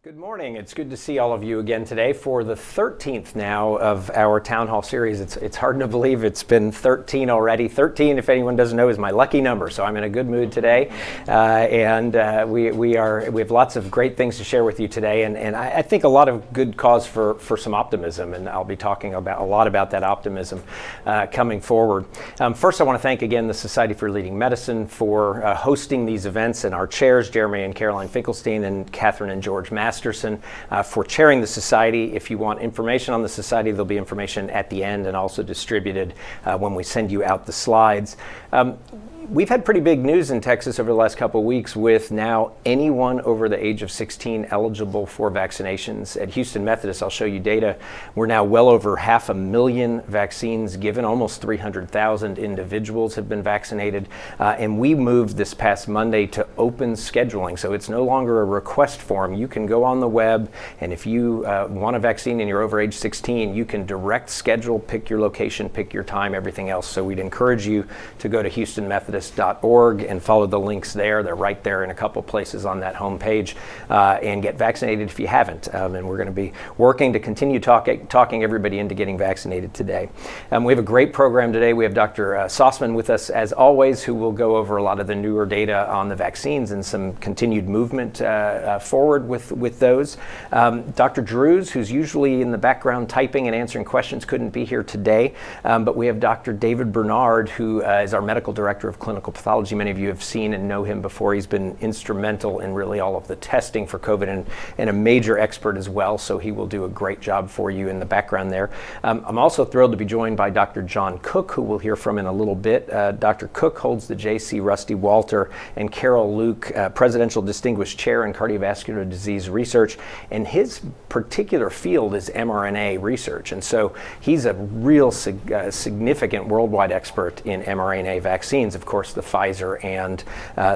Good morning. It's good to see all of you again today for the 13th now of our Town Hall series. It's hard to believe it's been 13 already. 13, if anyone doesn't know, is my lucky number, so I'm in a good mood today. We have lots of great things to share with you today, and I think a lot of good cause for some optimism, and I'll be talking about a lot about that optimism coming forward. First, I want to thank again the Society for Leading Medicine for hosting these events, and our chairs, Jeremy and Caroline Finkelstein and Catherine and George Masterson, for chairing the Society. If you want information on the Society, there'll be information at the end and also distributed when we send you out the slides. We've had pretty big news in Texas over the last couple of weeks with now anyone over the age of 16 eligible for vaccinations. At Houston Methodist, I'll show you data, we're now well over 500,000 vaccines given. Almost 300,000 individuals have been vaccinated. And we moved this past Monday to open scheduling. So it's no longer a request form. You can go on the web, and if you want a vaccine and you're over age 16, you can direct schedule, pick your location, pick your time, everything else. So we'd encourage you to go to HoustonMethodist.org and follow the links there. They're right there in a couple places on that homepage, and get vaccinated if you haven't. And we're going to be working to continue talking everybody into getting vaccinated today. We have a great program today. We have Dr. Sostman with us as always, who will go over a lot of the newer data on the vaccines and some continued movement forward with those. Dr. Drews, who's usually in the background typing and answering questions, couldn't be here today, but we have Dr. David Bernard, who is our medical director of clinical pathology. Many of you have seen and know him before. He's been instrumental in really all of the testing for COVID and a major expert as well, so he will do a great job for you in the background there. I'm also thrilled to be joined by Dr. John Cook, who we'll hear from in a little bit. Dr. Cook holds the J.C. Rusty Walter and Carol Luke Presidential Distinguished Chair in Cardiovascular Disease Research, and his particular field is mRNA research, and so he's a real significant worldwide expert in mRNA vaccines, of course the Pfizer and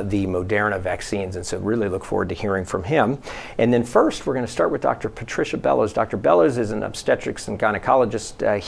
the Moderna vaccines, and so really look forward to hearing from him. And then first we're going to start with Dr. Patricia Bellows. Dr. Bellows is an obstetrician gynecologist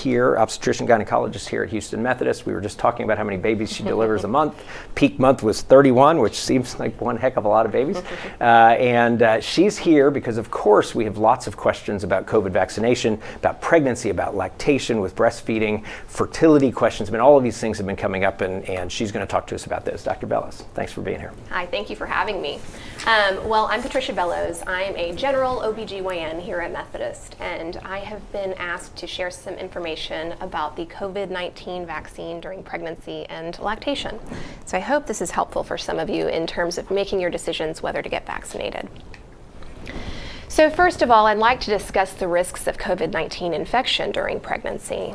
here at Houston Methodist. We were just talking about how many babies she delivers a month. Peak month was 31, which seems like one heck of a lot of babies. And she's here because, of course, we have lots of questions about COVID vaccination, about pregnancy, about lactation with breastfeeding, fertility questions. I mean, all of these things have been coming up, and she's going to talk to us about this. Dr. Bellows, thanks for being here. Hi, thank you for having me. Well, I'm Patricia Bellows. I'm a general OBGYN here at Methodist, and I have been asked to share some information about the COVID-19 vaccine during pregnancy and lactation. So I hope this is helpful for some of you in terms of making your decisions whether to get vaccinated. So first of all, I'd like to discuss the risks of COVID-19 infection during pregnancy.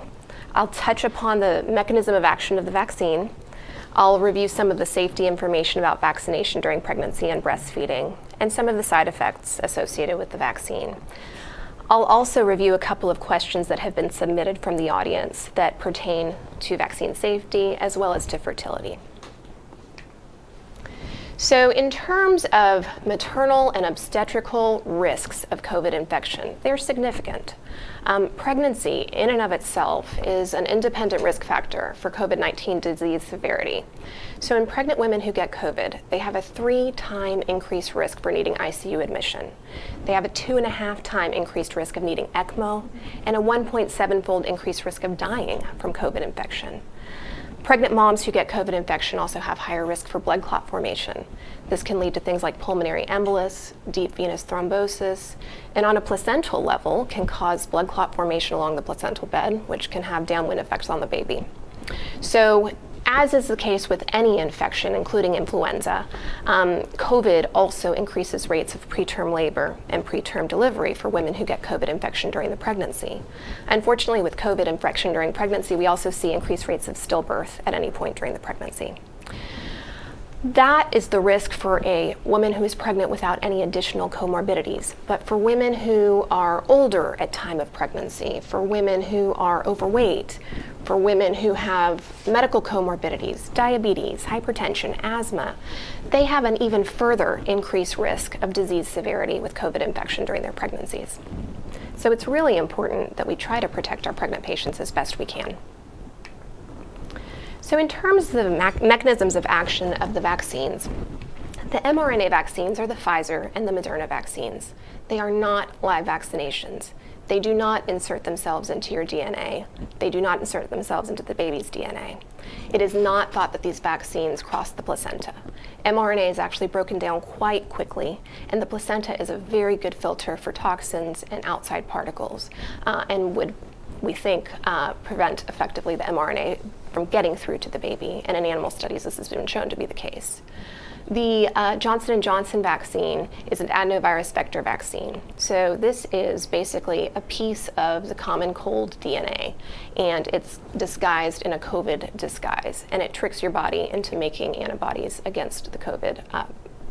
I'll touch upon the mechanism of action of the vaccine. I'll review some of the safety information about vaccination during pregnancy and breastfeeding, and some of the side effects associated with the vaccine. I'll also review a couple of questions that have been submitted from the audience that pertain to vaccine safety as well as to fertility. So in terms of maternal and obstetrical risks of COVID infection, they're significant. Pregnancy in and of itself is an independent risk factor for COVID-19 disease severity. So in pregnant women who get COVID, they have a 3-time increased risk for needing ICU admission. They have a 2.5-time increased risk of needing ECMO and a 1.7-fold increased risk of dying from COVID infection. Pregnant moms who get COVID infection also have higher risk for blood clot formation. This can lead to things like pulmonary embolus, deep venous thrombosis, and on a placental level can cause blood clot formation along the placental bed, which can have downwind effects on the baby. So, as is the case with any infection, including influenza, COVID also increases rates of preterm labor and preterm delivery for women who get COVID infection during the pregnancy. Unfortunately, with COVID infection during pregnancy, we also see increased rates of stillbirth at any point during the pregnancy. That is the risk for a woman who is pregnant without any additional comorbidities. But for women who are older at time of pregnancy, for women who are overweight, for women who have medical comorbidities, diabetes, hypertension, asthma, they have an even further increased risk of disease severity with COVID infection during their pregnancies. So it's really important that we try to protect our pregnant patients as best we can. So in terms of the mechanisms of action of the vaccines, The mRNA vaccines are the Pfizer and the Moderna vaccines. They are not live vaccinations. They do not insert themselves into your DNA. They do not insert themselves into the baby's DNA. It is not thought that these vaccines cross the placenta. mRNA is actually broken down quite quickly, and the placenta is a very good filter for toxins and outside particles, and would, we think, prevent effectively the mRNA from getting through to the baby. And in animal studies, this has been shown to be the case. The Johnson & Johnson vaccine is an adenovirus vector vaccine. So this is basically a piece of the common cold DNA, and it's disguised in a COVID disguise, and it tricks your body into making antibodies against the COVID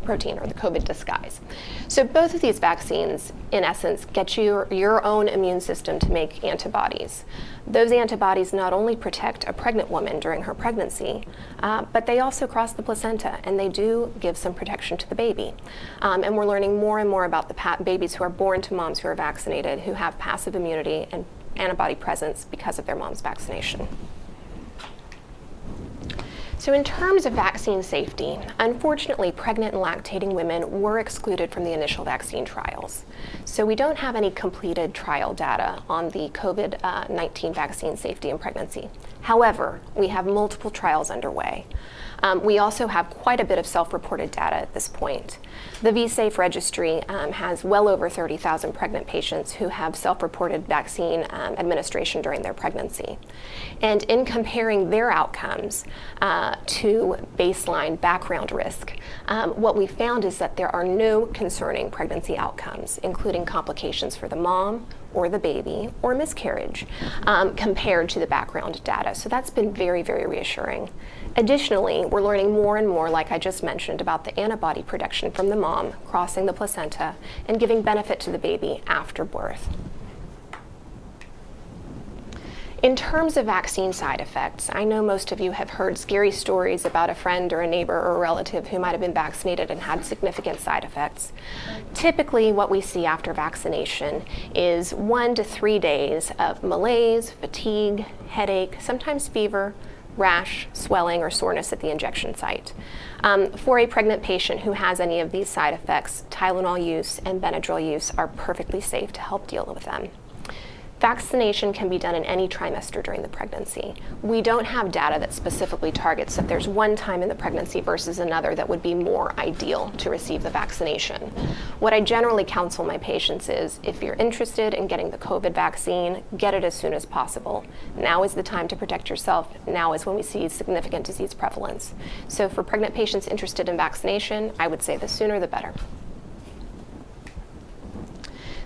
protein or the COVID disguise. So both of these vaccines, in essence, get you your own immune system to make antibodies. Those antibodies not only protect a pregnant woman during her pregnancy, but they also cross the placenta, and they do give some protection to the baby. And we're learning more and more about the babies who are born to moms who are vaccinated, who have passive immunity and antibody presence because of their mom's vaccination. So in terms of vaccine safety, unfortunately, pregnant and lactating women were excluded from the initial vaccine trials. So we don't have any completed trial data on the COVID-19 vaccine safety in pregnancy. However, we have multiple trials underway. We also have quite a bit of self-reported data at this point. The vSafe registry has well over 30,000 pregnant patients who have self-reported vaccine administration during their pregnancy. And in comparing their outcomes to baseline background risk, what we found is that there are no concerning pregnancy outcomes, including complications for the mom or the baby or miscarriage, compared to the background data. So that's been very, very reassuring. Additionally, we're learning more and more, like I just mentioned, about the antibody production from the mom crossing the placenta and giving benefit to the baby after birth. In terms of vaccine side effects, I know most of you have heard scary stories about a friend or a neighbor or a relative who might have been vaccinated and had significant side effects. Typically, what we see after vaccination is 1 to 3 days of malaise, fatigue, headache, sometimes fever, rash, swelling, or soreness at the injection site. For a pregnant patient who has any of these side effects, Tylenol use and Benadryl use are perfectly safe to help deal with them. Vaccination can be done in any trimester during the pregnancy. We don't have data that specifically targets that there's one time in the pregnancy versus another that would be more ideal to receive the vaccination. What I generally counsel my patients is, if you're interested in getting the COVID vaccine, get it as soon as possible. Now is the time to protect yourself. Now is when we see significant disease prevalence. So for pregnant patients interested in vaccination, I would say the sooner the better.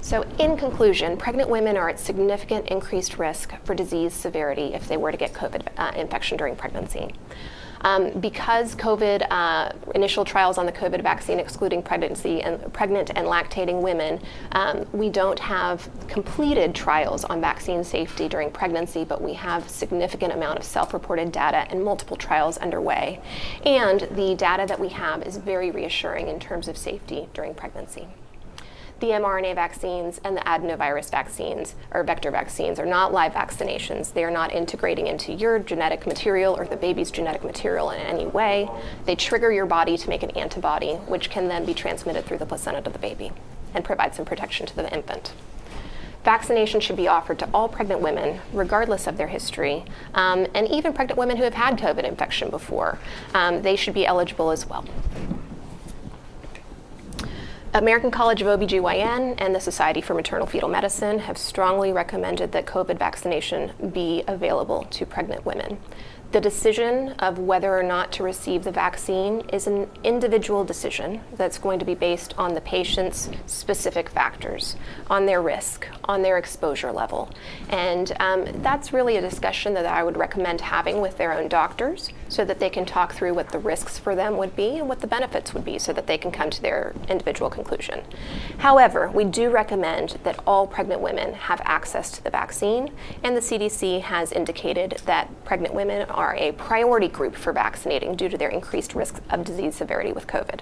So in conclusion, pregnant women are at significant increased risk for disease severity if they were to get COVID infection during pregnancy. Because initial trials on the COVID vaccine excluding pregnant and lactating women, we don't have completed trials on vaccine safety during pregnancy, but we have significant amount of self-reported data and multiple trials underway. And the data that we have is very reassuring in terms of safety during pregnancy. The mRNA vaccines and the adenovirus vaccines, or vector vaccines, are not live vaccinations. They are not integrating into your genetic material or the baby's genetic material in any way. They trigger your body to make an antibody, which can then be transmitted through the placenta to the baby and provide some protection to the infant. Vaccination should be offered to all pregnant women, regardless of their history, and even pregnant women who have had COVID infection before. They should be eligible as well. American College of OBGYN and the Society for Maternal Fetal Medicine have strongly recommended that COVID vaccination be available to pregnant women. The decision of whether or not to receive the vaccine is an individual decision that's going to be based on the patient's specific factors, on their risk, on their exposure level. And that's really a discussion that I would recommend having with their own doctors so that they can talk through what the risks for them would be and what the benefits would be so that they can come to their individual conclusion. However, we do recommend that all pregnant women have access to the vaccine, and the CDC has indicated that pregnant women are a priority group for vaccinating due to their increased risk of disease severity with COVID.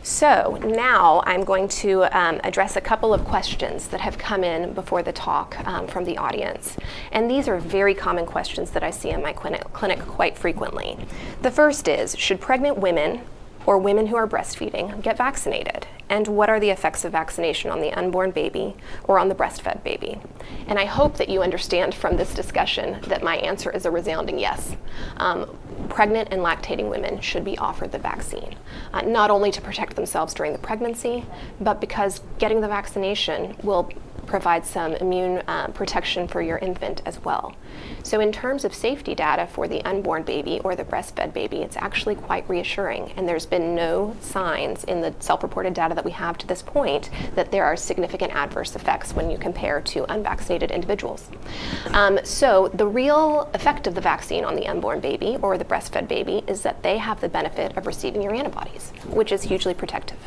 So now I'm going to address a couple of questions that have come in before the talk from the audience. And these are very common questions that I see in my clinic quite frequently. The first is, should pregnant women or women who are breastfeeding get vaccinated? And what are the effects of vaccination on the unborn baby or on the breastfed baby? And I hope that you understand from this discussion that my answer is a resounding yes. Pregnant and lactating women should be offered the vaccine, not only to protect themselves during the pregnancy, but because getting the vaccination will provide some immune protection for your infant as well. So in terms of safety data for the unborn baby or the breastfed baby, it's actually quite reassuring, and there's been no signs in the self-reported data that we have to this point that there are significant adverse effects when you compare to unvaccinated individuals. So the real effect of the vaccine on the unborn baby or the breastfed baby is that they have the benefit of receiving your antibodies, which is hugely protective.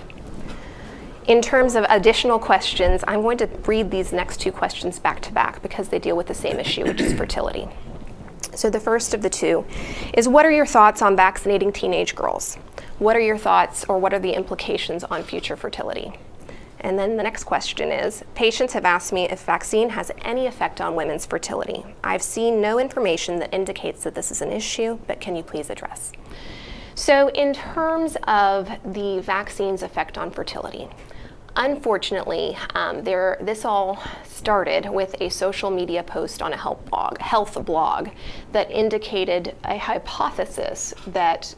In terms of additional questions, I'm going to read these next two questions back to back because they deal with the same issue, which is fertility. So the first of the two is, what are your thoughts on vaccinating teenage girls? What are your thoughts, or what are the implications on future fertility? And then the next question is, patients have asked me if vaccine has any effect on women's fertility. I've seen no information that indicates that this is an issue, but can you please address? So in terms of the vaccine's effect on fertility, unfortunately, this all started with a social media post on a health blog that indicated a hypothesis that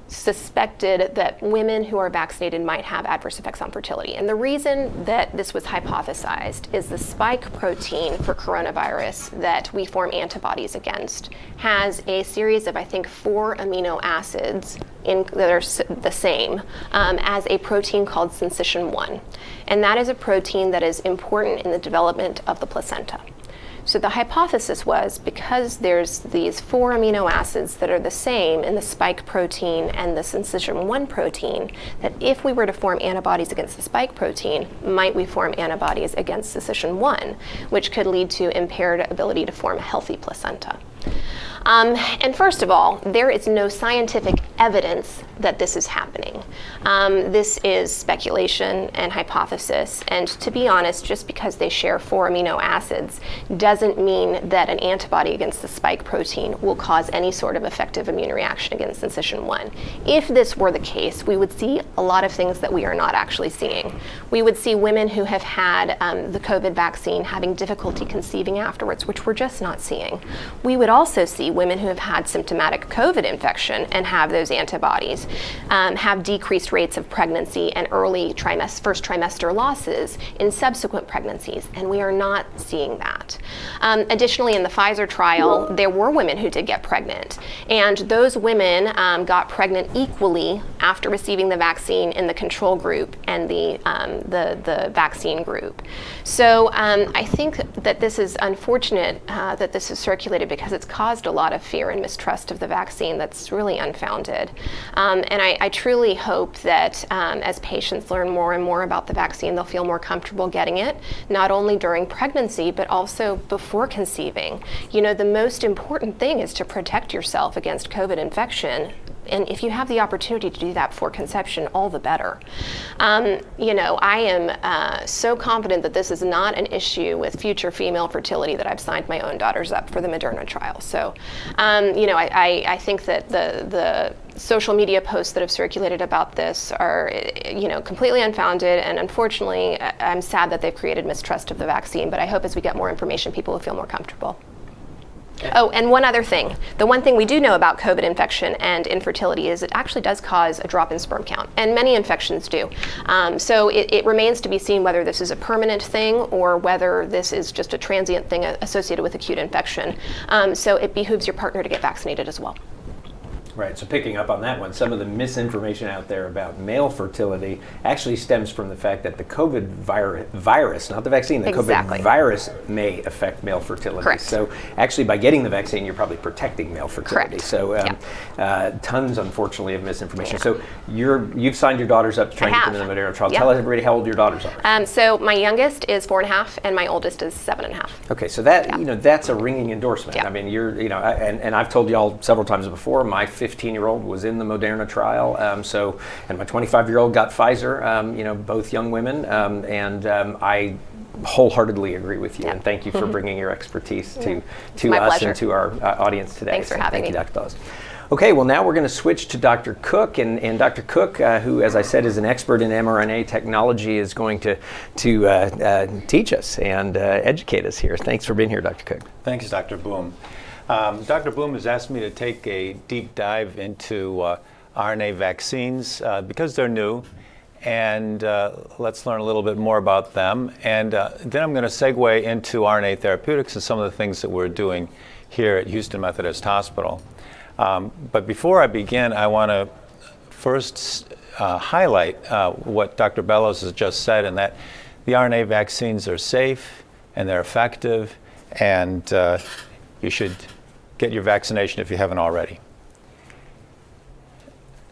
suspected that women who are vaccinated might have adverse effects on fertility. And the reason that this was hypothesized is the spike protein for coronavirus that we form antibodies against has a series of, I think, 4 amino acids that are the same as a protein called syncytin-1. And that is a protein that is important in the development of the placenta. So the hypothesis was, because there's these 4 amino acids that are the same in the spike protein and the syncytin-1 protein, that if we were to form antibodies against the spike protein, might we form antibodies against syncytin-1, which could lead to impaired ability to form a healthy placenta. And first of all, there is no scientific evidence that this is happening. This is speculation and hypothesis, and to be honest, just because they share 4 amino acids doesn't mean that an antibody against the spike protein will cause any sort of effective immune reaction against syncytin-1. If this were the case, we would see a lot of things that we are not actually seeing. We would see women who have had the COVID vaccine having difficulty conceiving afterwards, which we're just not seeing. We would also see women who have had symptomatic COVID infection and have those antibodies have decreased rates of pregnancy and early first trimester losses in subsequent pregnancies, and we are not seeing that. Additionally, in the Pfizer trial, there were women who did get pregnant, and those women got pregnant equally after receiving the vaccine in the control group and the vaccine group. So I think that this is unfortunate that this is circulated, because it's caused a lot of fear and mistrust of the vaccine that's really unfounded. And I truly hope that as patients learn more and more about the vaccine, they'll feel more comfortable getting it, not only during pregnancy, but also before conceiving. You know, the most important thing is to protect yourself against COVID infection. And if you have the opportunity to do that before conception, all the better. You know, I am so confident that this is not an issue with future female fertility that I've signed my own daughters up for the Moderna trial. So, you know, I think that the social media posts that have circulated about this are, you know, completely unfounded, and unfortunately, I'm sad that they've created mistrust of the vaccine, but I hope as we get more information, people will feel more comfortable. Oh, and one other thing. The one thing we do know about COVID infection and infertility is it actually does cause a drop in sperm count, and many infections do. So it remains to be seen whether this is a permanent thing or whether this is just a transient thing associated with acute infection. So it behooves your partner to get vaccinated as well. Right, so picking up on that one, some of the misinformation out there about male fertility actually stems from the fact that the COVID virus, not the vaccine, the COVID virus may affect male fertility. Correct. So actually by getting the vaccine, you're probably protecting male fertility. Correct. So tons, unfortunately, of misinformation. Yeah. So you've signed your daughters up to try and get them in the Moderna trial. Yep. Tell everybody how old your daughters are. So my youngest is 4.5 and my oldest is 7.5. Okay, so that, you know, that's a ringing endorsement. Yeah. I mean, you're, you know, and I've told y'all several times before, my 15-year-old was in the Moderna trial. And my 25-year-old got Pfizer. Both young women, I wholeheartedly agree with you, and thank you for bringing your expertise to us pleasure. and to our audience today. Thanks for having me. Thank you, Dr. Bellows. Okay, well now we're going to switch to Dr. Cook, and Dr. Cook, who, as I said, is an expert in mRNA technology, is going to teach us and educate us here. Thanks for being here, Dr. Cook. Thanks, Dr. Boom. Dr. Boom has asked me to take a deep dive into RNA vaccines because they're new, and let's learn a little bit more about them. And then I'm going to segue into RNA therapeutics and some of the things that we're doing here at Houston Methodist Hospital. But before I begin, I want to first highlight what Dr. Bellows has just said, and that the RNA vaccines are safe and they're effective, and you should get your vaccination if you haven't already.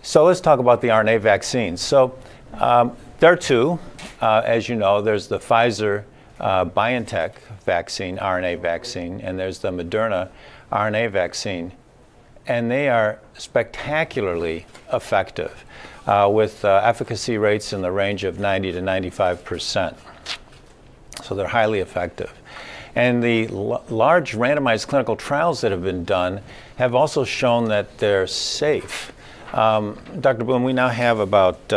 So let's talk about the RNA vaccines. So there are two. As you know, there's the Pfizer BioNTech vaccine, RNA vaccine, and there's the Moderna RNA vaccine. And they are spectacularly effective with efficacy rates in the range of 90 to 95%. So they're highly effective. And the large randomized clinical trials that have been done have also shown that they're safe. Dr. Boom, we now have about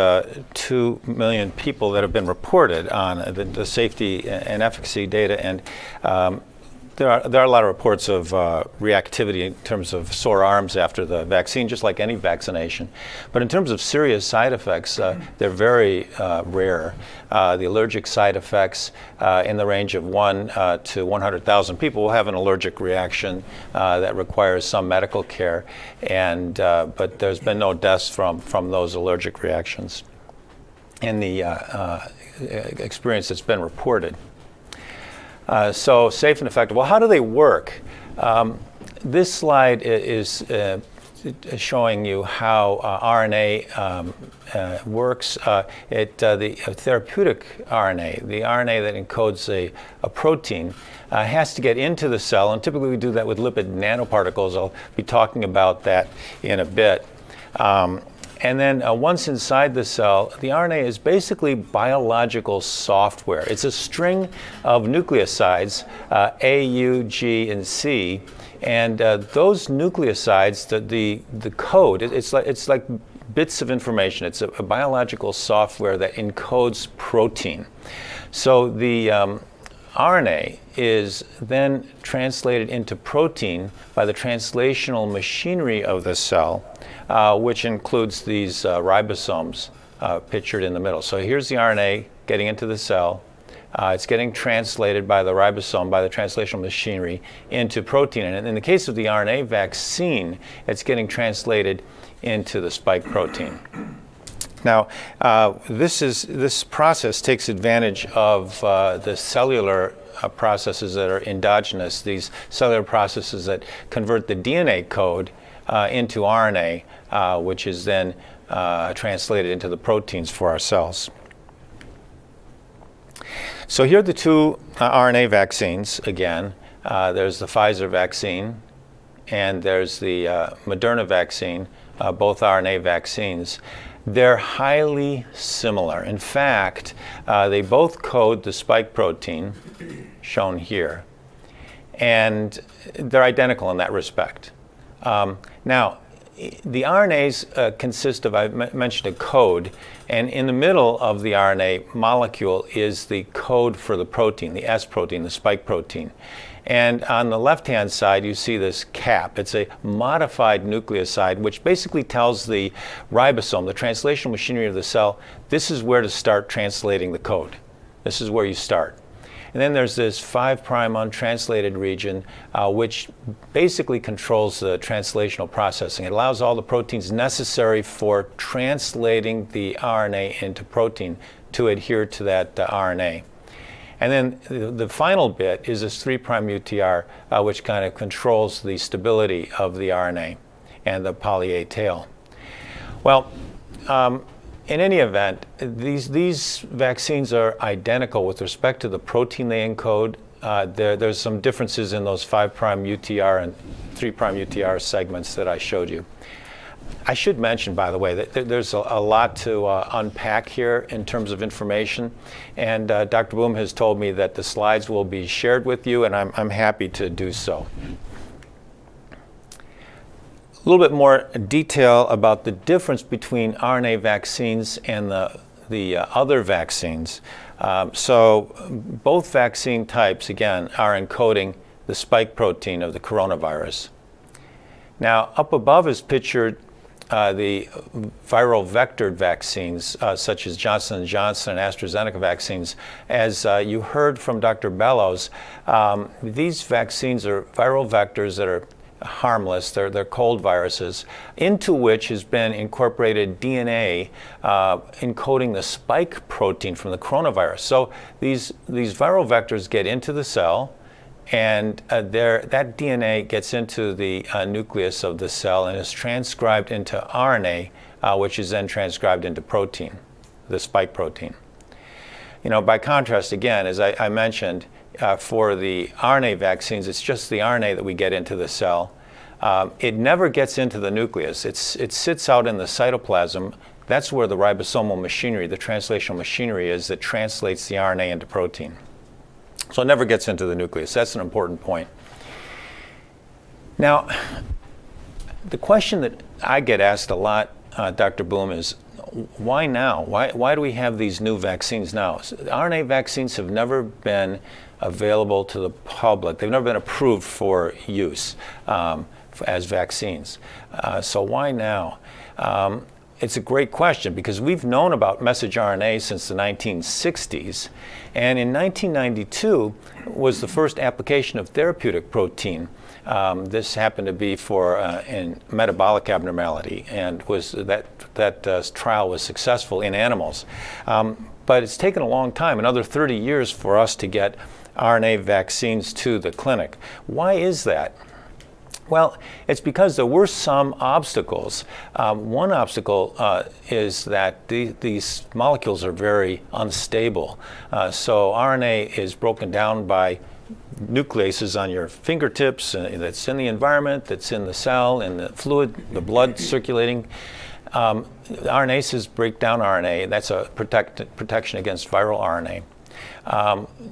2 million people that have been reported on the safety and efficacy data, and there are a lot of reports of reactivity in terms of sore arms after the vaccine, just like any vaccination. But in terms of serious side effects, they're very rare. The allergic side effects in the range of 1 to 100,000 people will have an allergic reaction that requires some medical care, but there's been no deaths from those allergic reactions in the experience that's been reported. So safe and effective. Well, how do they work? This slide is showing you how RNA works. The therapeutic RNA, the RNA that encodes a protein, has to get into the cell, and typically we do that with lipid nanoparticles. I'll be talking about that in a bit. And then once inside the cell, the RNA is basically biological software. It's a string of nucleosides, A, U, G, and C. And those nucleosides, the code, it's like bits of information. It's a biological software that encodes protein. So the RNA is then translated into protein by the translational machinery of the cell, which includes these ribosomes pictured in the middle. So here's the RNA getting into the cell. It's getting translated by the ribosome, by the translational machinery, into protein. And in the case of the RNA vaccine, it's getting translated into the spike protein. Now, this process takes advantage of the cellular processes that are endogenous, these cellular processes that convert the DNA code into RNA, which is then translated into the proteins for our cells. So here are the two RNA vaccines again. There's the Pfizer vaccine and there's the Moderna vaccine, both RNA vaccines. They're highly similar. In fact, they both code the spike protein, shown here, and they're identical in that respect. Now, the RNAs consist of, I mentioned a code, and in the middle of the RNA molecule is the code for the protein, the S protein, the spike protein. And on the left-hand side, you see this cap. It's a modified nucleoside, which basically tells the ribosome, the translational machinery of the cell, this is where to start translating the code. This is where you start. And then there's this 5' untranslated region, which basically controls the translational processing. It allows all the proteins necessary for translating the RNA into protein to adhere to that RNA. And then the final bit is this 3' UTR, which kind of controls the stability of the RNA and the poly A tail. Well, in any event, these vaccines are identical with respect to the protein they encode. There's some differences in those 5' UTR and 3' UTR segments that I showed you. I should mention, by the way, that there's a lot to unpack here in terms of information, and Dr. Bloom has told me that the slides will be shared with you, and I'm happy to do so. A little bit more detail about the difference between RNA vaccines and the other vaccines. So both vaccine types, again, are encoding the spike protein of the coronavirus. Now, up above is pictured the viral vectored vaccines, such as Johnson & Johnson and AstraZeneca vaccines. As you heard from Dr. Bellows, these vaccines are viral vectors that are harmless. They're cold viruses, into which has been incorporated DNA encoding the spike protein from the coronavirus. So these viral vectors get into the cell, and that DNA gets into the nucleus of the cell and is transcribed into RNA, which is then transcribed into protein, the spike protein. You know, by contrast, again, as I mentioned, for the RNA vaccines, it's just the RNA that we get into the cell. It never gets into the nucleus. It sits out in the cytoplasm. That's where the ribosomal machinery, the translational machinery, is that translates the RNA into protein. So it never gets into the nucleus. That's an important point. Now, the question that I get asked a lot, Dr. Bloom, is why now? Why do we have these new vaccines now? So RNA vaccines have never been available to the public. They've never been approved for use as vaccines. So why now? It's a great question, because we've known about messenger RNA since the 1960s, and in 1992 was the first application of therapeutic protein. This happened to be for in metabolic abnormality, and that trial was successful in animals. But it's taken a long time, another 30 years, for us to get RNA vaccines to the clinic. Why is that? Well, it's because there were some obstacles. One obstacle is that these molecules are very unstable. So RNA is broken down by nucleases on your fingertips that's in the environment, that's in the cell, in the fluid, the blood circulating. RNases break down RNA. That's a protection against viral RNA.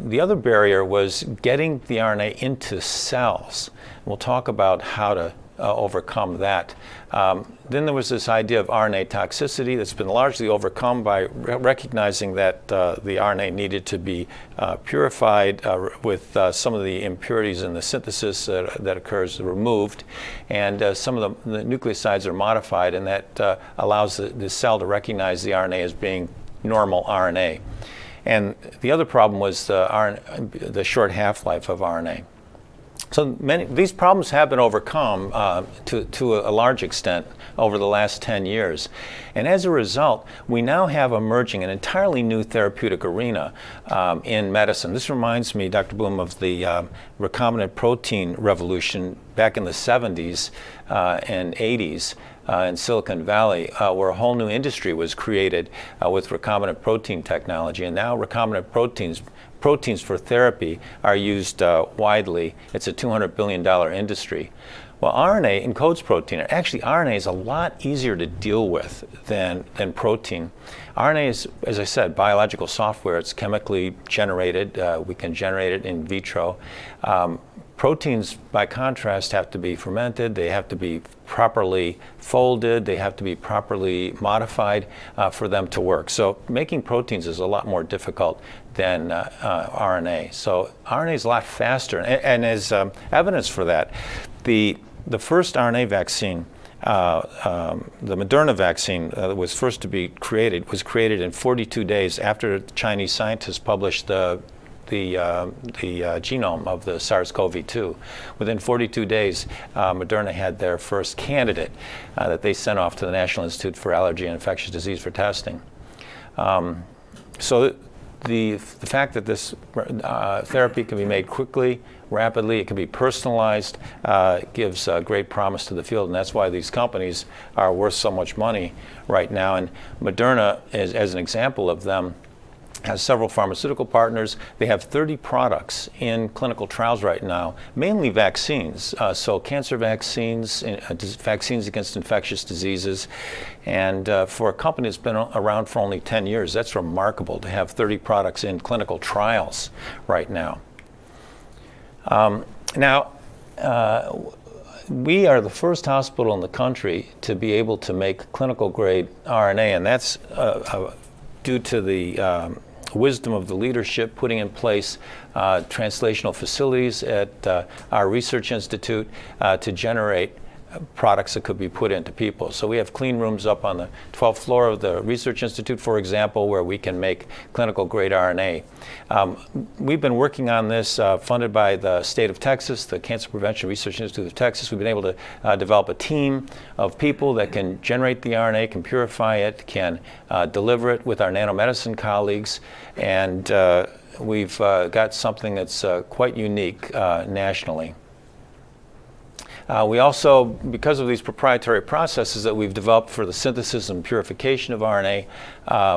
The other barrier was getting the RNA into cells. We'll talk about how to overcome that. Then there was this idea of RNA toxicity that's been largely overcome by recognizing that the RNA needed to be purified with some of the impurities in the synthesis that occurs removed, and some of the nucleosides are modified, and that allows the cell to recognize the RNA as being normal RNA. And the other problem was the short half-life of RNA. So these problems have been overcome to a large extent over the last 10 years. And as a result, we now have emerging an entirely new therapeutic arena in medicine. This reminds me, Dr. Bloom, of the recombinant protein revolution back in the 70s and 80s. In Silicon Valley, where a whole new industry was created with recombinant protein technology. And now recombinant proteins for therapy are used widely. It's a $200 billion industry. Well, RNA encodes protein. Actually, RNA is a lot easier to deal with than protein. RNA is, as I said, biological software. It's chemically generated. We can generate it in vitro. Proteins, by contrast, have to be fermented, they have to be properly folded, they have to be properly modified for them to work. So making proteins is a lot more difficult than RNA. So RNA is a lot faster, and as evidence for that, the first RNA vaccine, the Moderna vaccine that was first to be created, was created in 42 days after Chinese scientists published the genome of the SARS-CoV-2. Within 42 days, Moderna had their first candidate that they sent off to the National Institute for Allergy and Infectious Disease for testing. So the fact that this therapy can be made quickly, rapidly, it can be personalized, gives great promise to the field, and that's why these companies are worth so much money right now. And Moderna, as an example of them, has several pharmaceutical partners. They have 30 products in clinical trials right now, mainly vaccines. So cancer vaccines, vaccines against infectious diseases. And for a company that's been around for only 10 years, that's remarkable to have 30 products in clinical trials right now. We are the first hospital in the country to be able to make clinical grade RNA, and that's due to the wisdom of the leadership putting in place translational facilities at our research institute to generate products that could be put into people. So we have clean rooms up on the 12th floor of the Research Institute, for example, where we can make clinical grade RNA. We've been working on this funded by the state of Texas, the Cancer Prevention Research Institute of Texas. We've been able to develop a team of people that can generate the RNA, can purify it, can deliver it with our nanomedicine colleagues, and we've got something that's quite unique nationally. We also, because of these proprietary processes that we've developed for the synthesis and purification of RNA,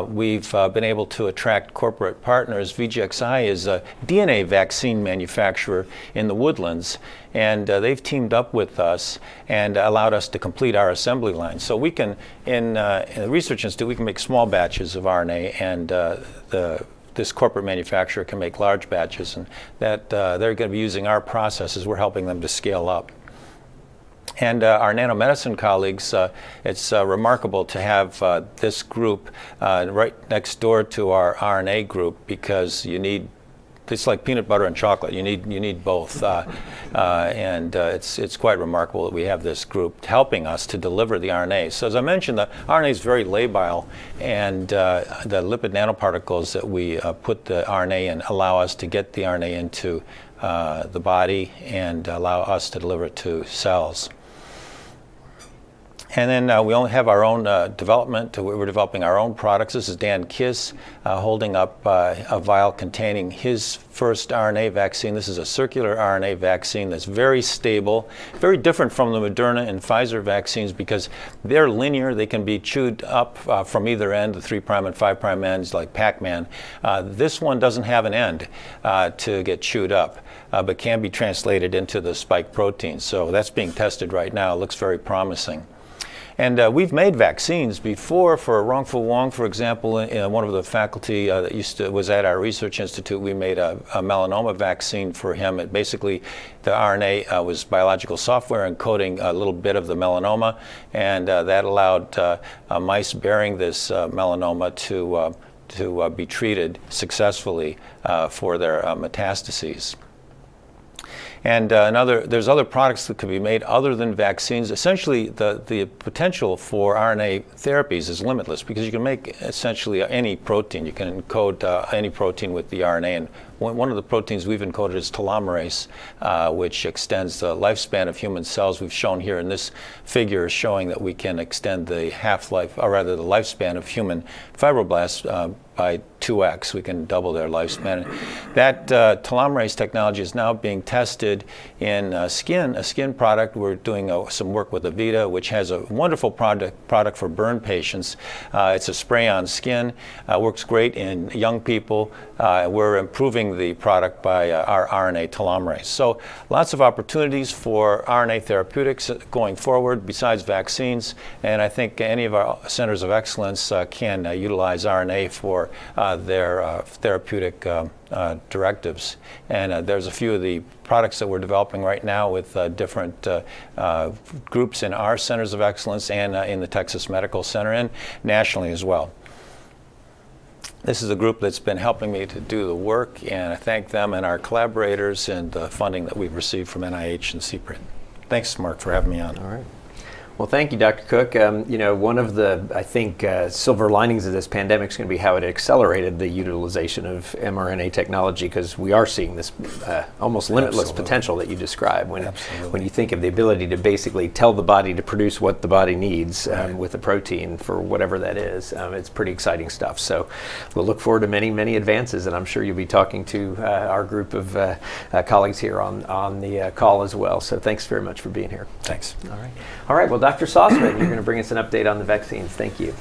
we've been able to attract corporate partners. VGXI is a DNA vaccine manufacturer in the Woodlands, and they've teamed up with us and allowed us to complete our assembly line. So we can, in the Research Institute, we can make small batches of RNA, and this corporate manufacturer can make large batches, and that they're going to be using our processes. We're helping them to scale up. And our nanomedicine colleagues, it's remarkable to have this group right next door to our RNA group, because you need, it's like peanut butter and chocolate. You need both, and it's quite remarkable that we have this group helping us to deliver the RNA. So as I mentioned, the RNA is very labile, and the lipid nanoparticles that we put the RNA in allow us to get the RNA into the body and allow us to deliver it to cells. And then we only have our own development. We're developing our own products. This is Dan Kiss holding up a vial containing his first RNA vaccine. This is a circular RNA vaccine that's very stable, very different from the Moderna and Pfizer vaccines because they're linear. They can be chewed up from either end, the 3' and 5' ends, like Pac-Man. This one doesn't have an end to get chewed up, but can be translated into the spike protein. So that's being tested right now. It looks very promising. And we've made vaccines before for Wrongful Wong, for example. One of the faculty that was at our research institute, we made a melanoma vaccine for him. It basically, the RNA was biological software encoding a little bit of the melanoma, and that allowed mice bearing this melanoma to be treated successfully for their metastases. And there's other products that could be made other than vaccines. Essentially, the potential for RNA therapies is limitless because you can make essentially any protein. You can encode any protein with the RNA. And one of the proteins we've encoded is telomerase, which extends the lifespan of human cells. We've shown here in this figure showing that we can extend the half-life, or rather the lifespan of human fibroblasts by 2x. We can double their lifespan. That telomerase technology is now being tested in a skin product. We're doing some work with Avita, which has a wonderful product for burn patients. It's a spray-on skin, works great in young people. We're improving the product by our RNA telomerase. So lots of opportunities for RNA therapeutics going forward besides vaccines, and I think any of our centers of excellence can utilize RNA for their therapeutic directives. And there's a few of the products that we're developing right now with different groups in our centers of excellence and in the Texas Medical Center and nationally as well. This is a group that's been helping me to do the work, and I thank them and our collaborators and the funding that we've received from NIH and CPRIT. Thanks, Mark, for having me on. All right. Well, thank you, Dr. Cook. One of the, I think, silver linings of this pandemic is going to be how it accelerated the utilization of mRNA technology, because we are seeing this almost limitless potential that you describe when you think of the ability to basically tell the body to produce what the body needs with a protein for whatever that is. It's pretty exciting stuff. So we'll look forward to many, many advances, and I'm sure you'll be talking to our group of colleagues here on the call as well. So thanks very much for being here. Thanks. All right. Well, Dr. Sostman, you're going to bring us an update on the vaccines. Thank you.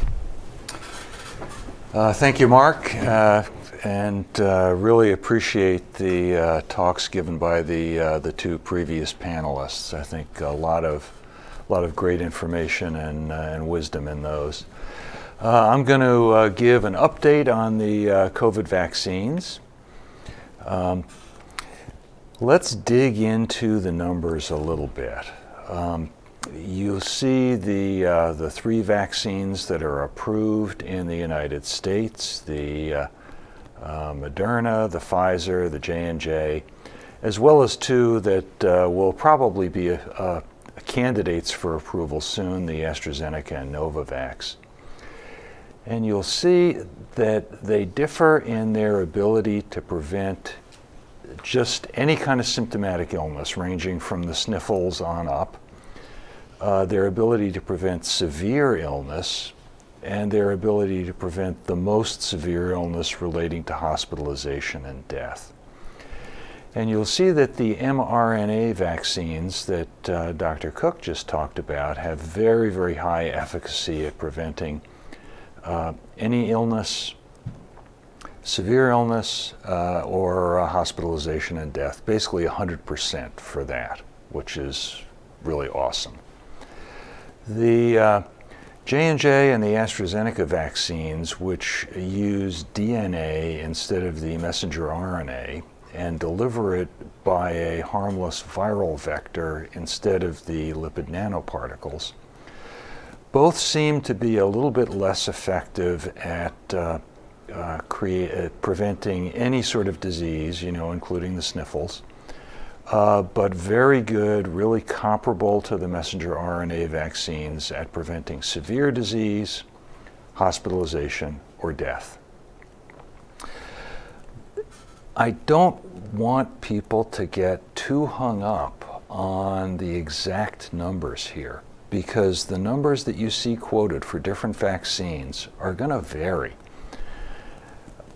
Thank you, Mark. and really appreciate the talks given by the two previous panelists. I think a lot of great information and wisdom in those. I'm going to give an update on the COVID vaccines. Let's dig into the numbers a little bit. You'll see the three vaccines that are approved in the United States, the Moderna, the Pfizer, the J&J, as well as two that will probably be candidates for approval soon, the AstraZeneca and Novavax. And you'll see that they differ in their ability to prevent just any kind of symptomatic illness, ranging from the sniffles on up, their ability to prevent severe illness, and their ability to prevent the most severe illness relating to hospitalization and death. And you'll see that the mRNA vaccines that Dr. Cook just talked about have very, very high efficacy at preventing any illness, severe illness, or hospitalization and death, basically 100% for that, which is really awesome. The J&J and the AstraZeneca vaccines, which use DNA instead of the messenger RNA and deliver it by a harmless viral vector instead of the lipid nanoparticles, both seem to be a little bit less effective at preventing any sort of disease, including the sniffles, but very good, really comparable to the messenger RNA vaccines at preventing severe disease, hospitalization, or death. I don't want people to get too hung up on the exact numbers here, because the numbers that you see quoted for different vaccines are going to vary.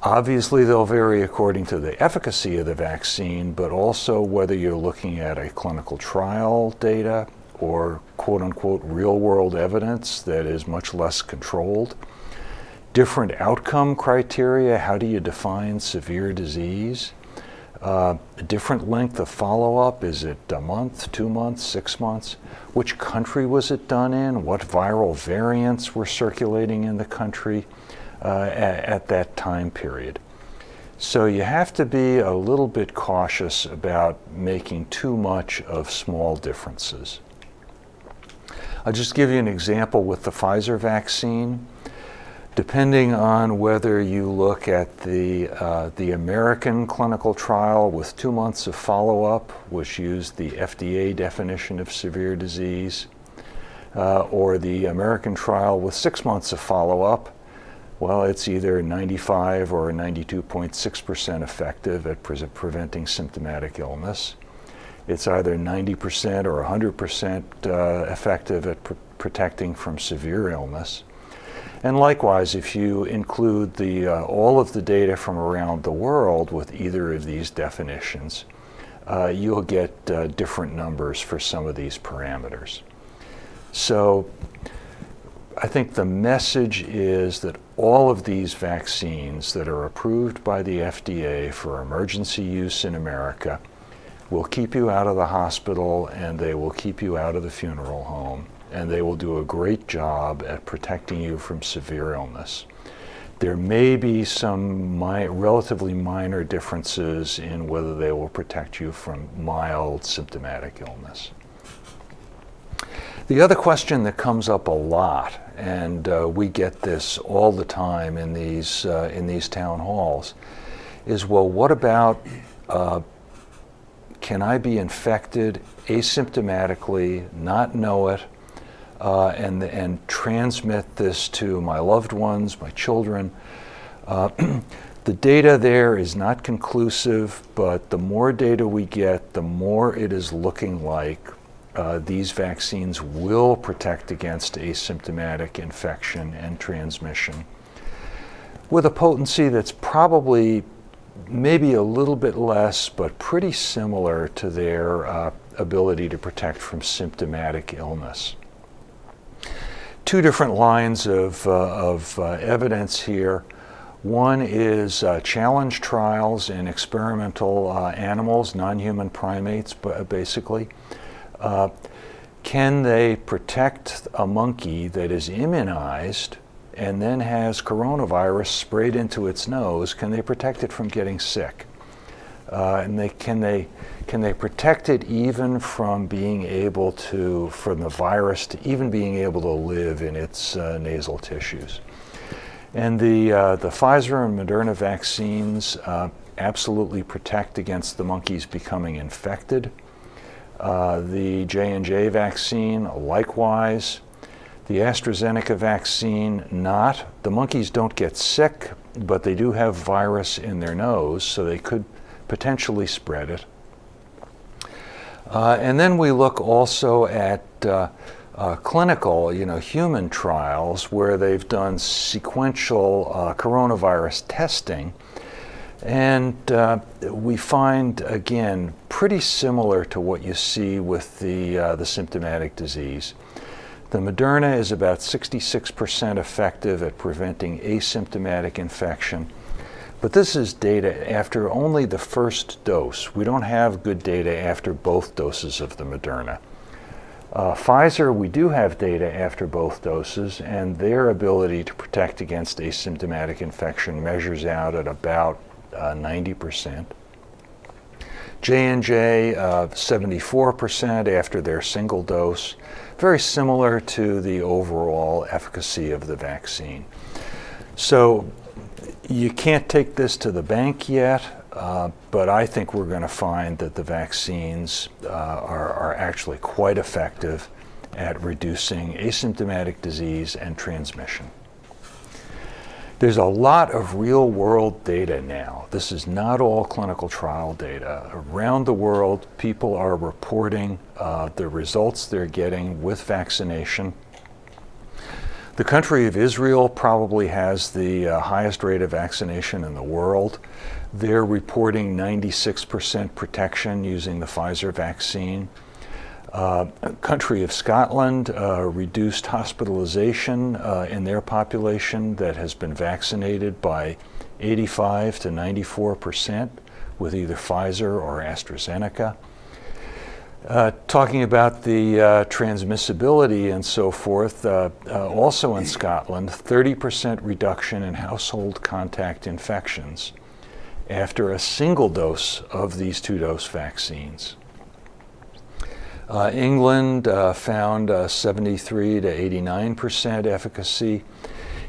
Obviously, they'll vary according to the efficacy of the vaccine, but also whether you're looking at a clinical trial data or quote-unquote real-world evidence that is much less controlled. Different outcome criteria, how do you define severe disease? A different length of follow-up, is it a month, 2 months, 6 months? Which country was it done in? What viral variants were circulating in the country at that time period? So you have to be a little bit cautious about making too much of small differences. I'll just give you an example with the Pfizer vaccine. Depending on whether you look at the American clinical trial with 2 months of follow-up, which used the FDA definition of severe disease, or the American trial with 6 months of follow-up, well, it's either 95 or 92.6% effective at preventing symptomatic illness. It's either 90% or 100% effective at protecting from severe illness. And likewise, if you include all of the data from around the world with either of these definitions, you'll get different numbers for some of these parameters. So I think the message is that all of these vaccines that are approved by the FDA for emergency use in America will keep you out of the hospital, and they will keep you out of the funeral home, and they will do a great job at protecting you from severe illness. There may be some relatively minor differences in whether they will protect you from mild symptomatic illness. The other question that comes up a lot, and we get this all the time in these town halls, is, well, what about can I be infected asymptomatically, not know it, and transmit this to my loved ones, my children? The data there is not conclusive, but the more data we get, the more it is looking like these vaccines will protect against asymptomatic infection and transmission, with a potency that's probably maybe a little bit less, but pretty similar to their ability to protect from symptomatic illness. Two different lines of evidence here. One is challenge trials in experimental animals, non-human primates, basically. Can they protect a monkey that is immunized and then has coronavirus sprayed into its nose? Can they protect it from getting sick? Can they protect it even from being able to, from the virus to even being able to live in its nasal tissues? And the Pfizer and Moderna vaccines absolutely protect against the monkeys becoming infected. The J&J vaccine, likewise. The AstraZeneca vaccine, not. The monkeys don't get sick, but they do have virus in their nose, so they could potentially spread it. And then we look also at clinical, human trials where they've done sequential coronavirus testing. And we find, again, pretty similar to what you see with the symptomatic disease. The Moderna is about 66% effective at preventing asymptomatic infection. But this is data after only the first dose. We don't have good data after both doses of the Moderna. Pfizer, we do have data after both doses, and their ability to protect against asymptomatic infection measures out at about 90%. J&J, 74% after their single dose, very similar to the overall efficacy of the vaccine. So you can't take this to the bank yet, but I think we're going to find that the vaccines are actually quite effective at reducing asymptomatic disease and transmission. There's a lot of real-world data now. This is not all clinical trial data. Around the world, people are reporting the results they're getting with vaccination. The country of Israel probably has the highest rate of vaccination in the world. They're reporting 96% protection using the Pfizer vaccine. Country of Scotland reduced hospitalization in their population that has been vaccinated by 85 to 94% with either Pfizer or AstraZeneca. Talking about the transmissibility and so forth, also in Scotland, 30% reduction in household contact infections after a single dose of these two-dose vaccines. England found 73 to 89% efficacy.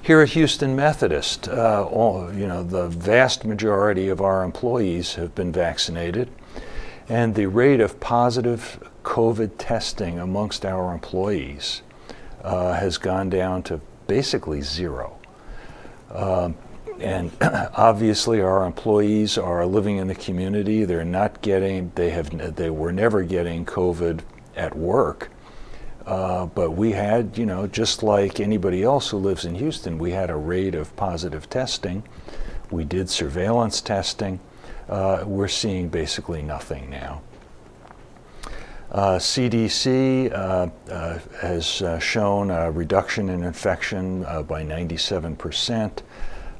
Here at Houston Methodist, the vast majority of our employees have been vaccinated, and the rate of positive COVID testing amongst our employees has gone down to basically zero. And obviously our employees are living in the community. They're not getting, they were never getting COVID at work. But we had, just like anybody else who lives in Houston, we had a rate of positive testing. We did surveillance testing. We're seeing basically nothing now. CDC has shown a reduction in infection by 97%.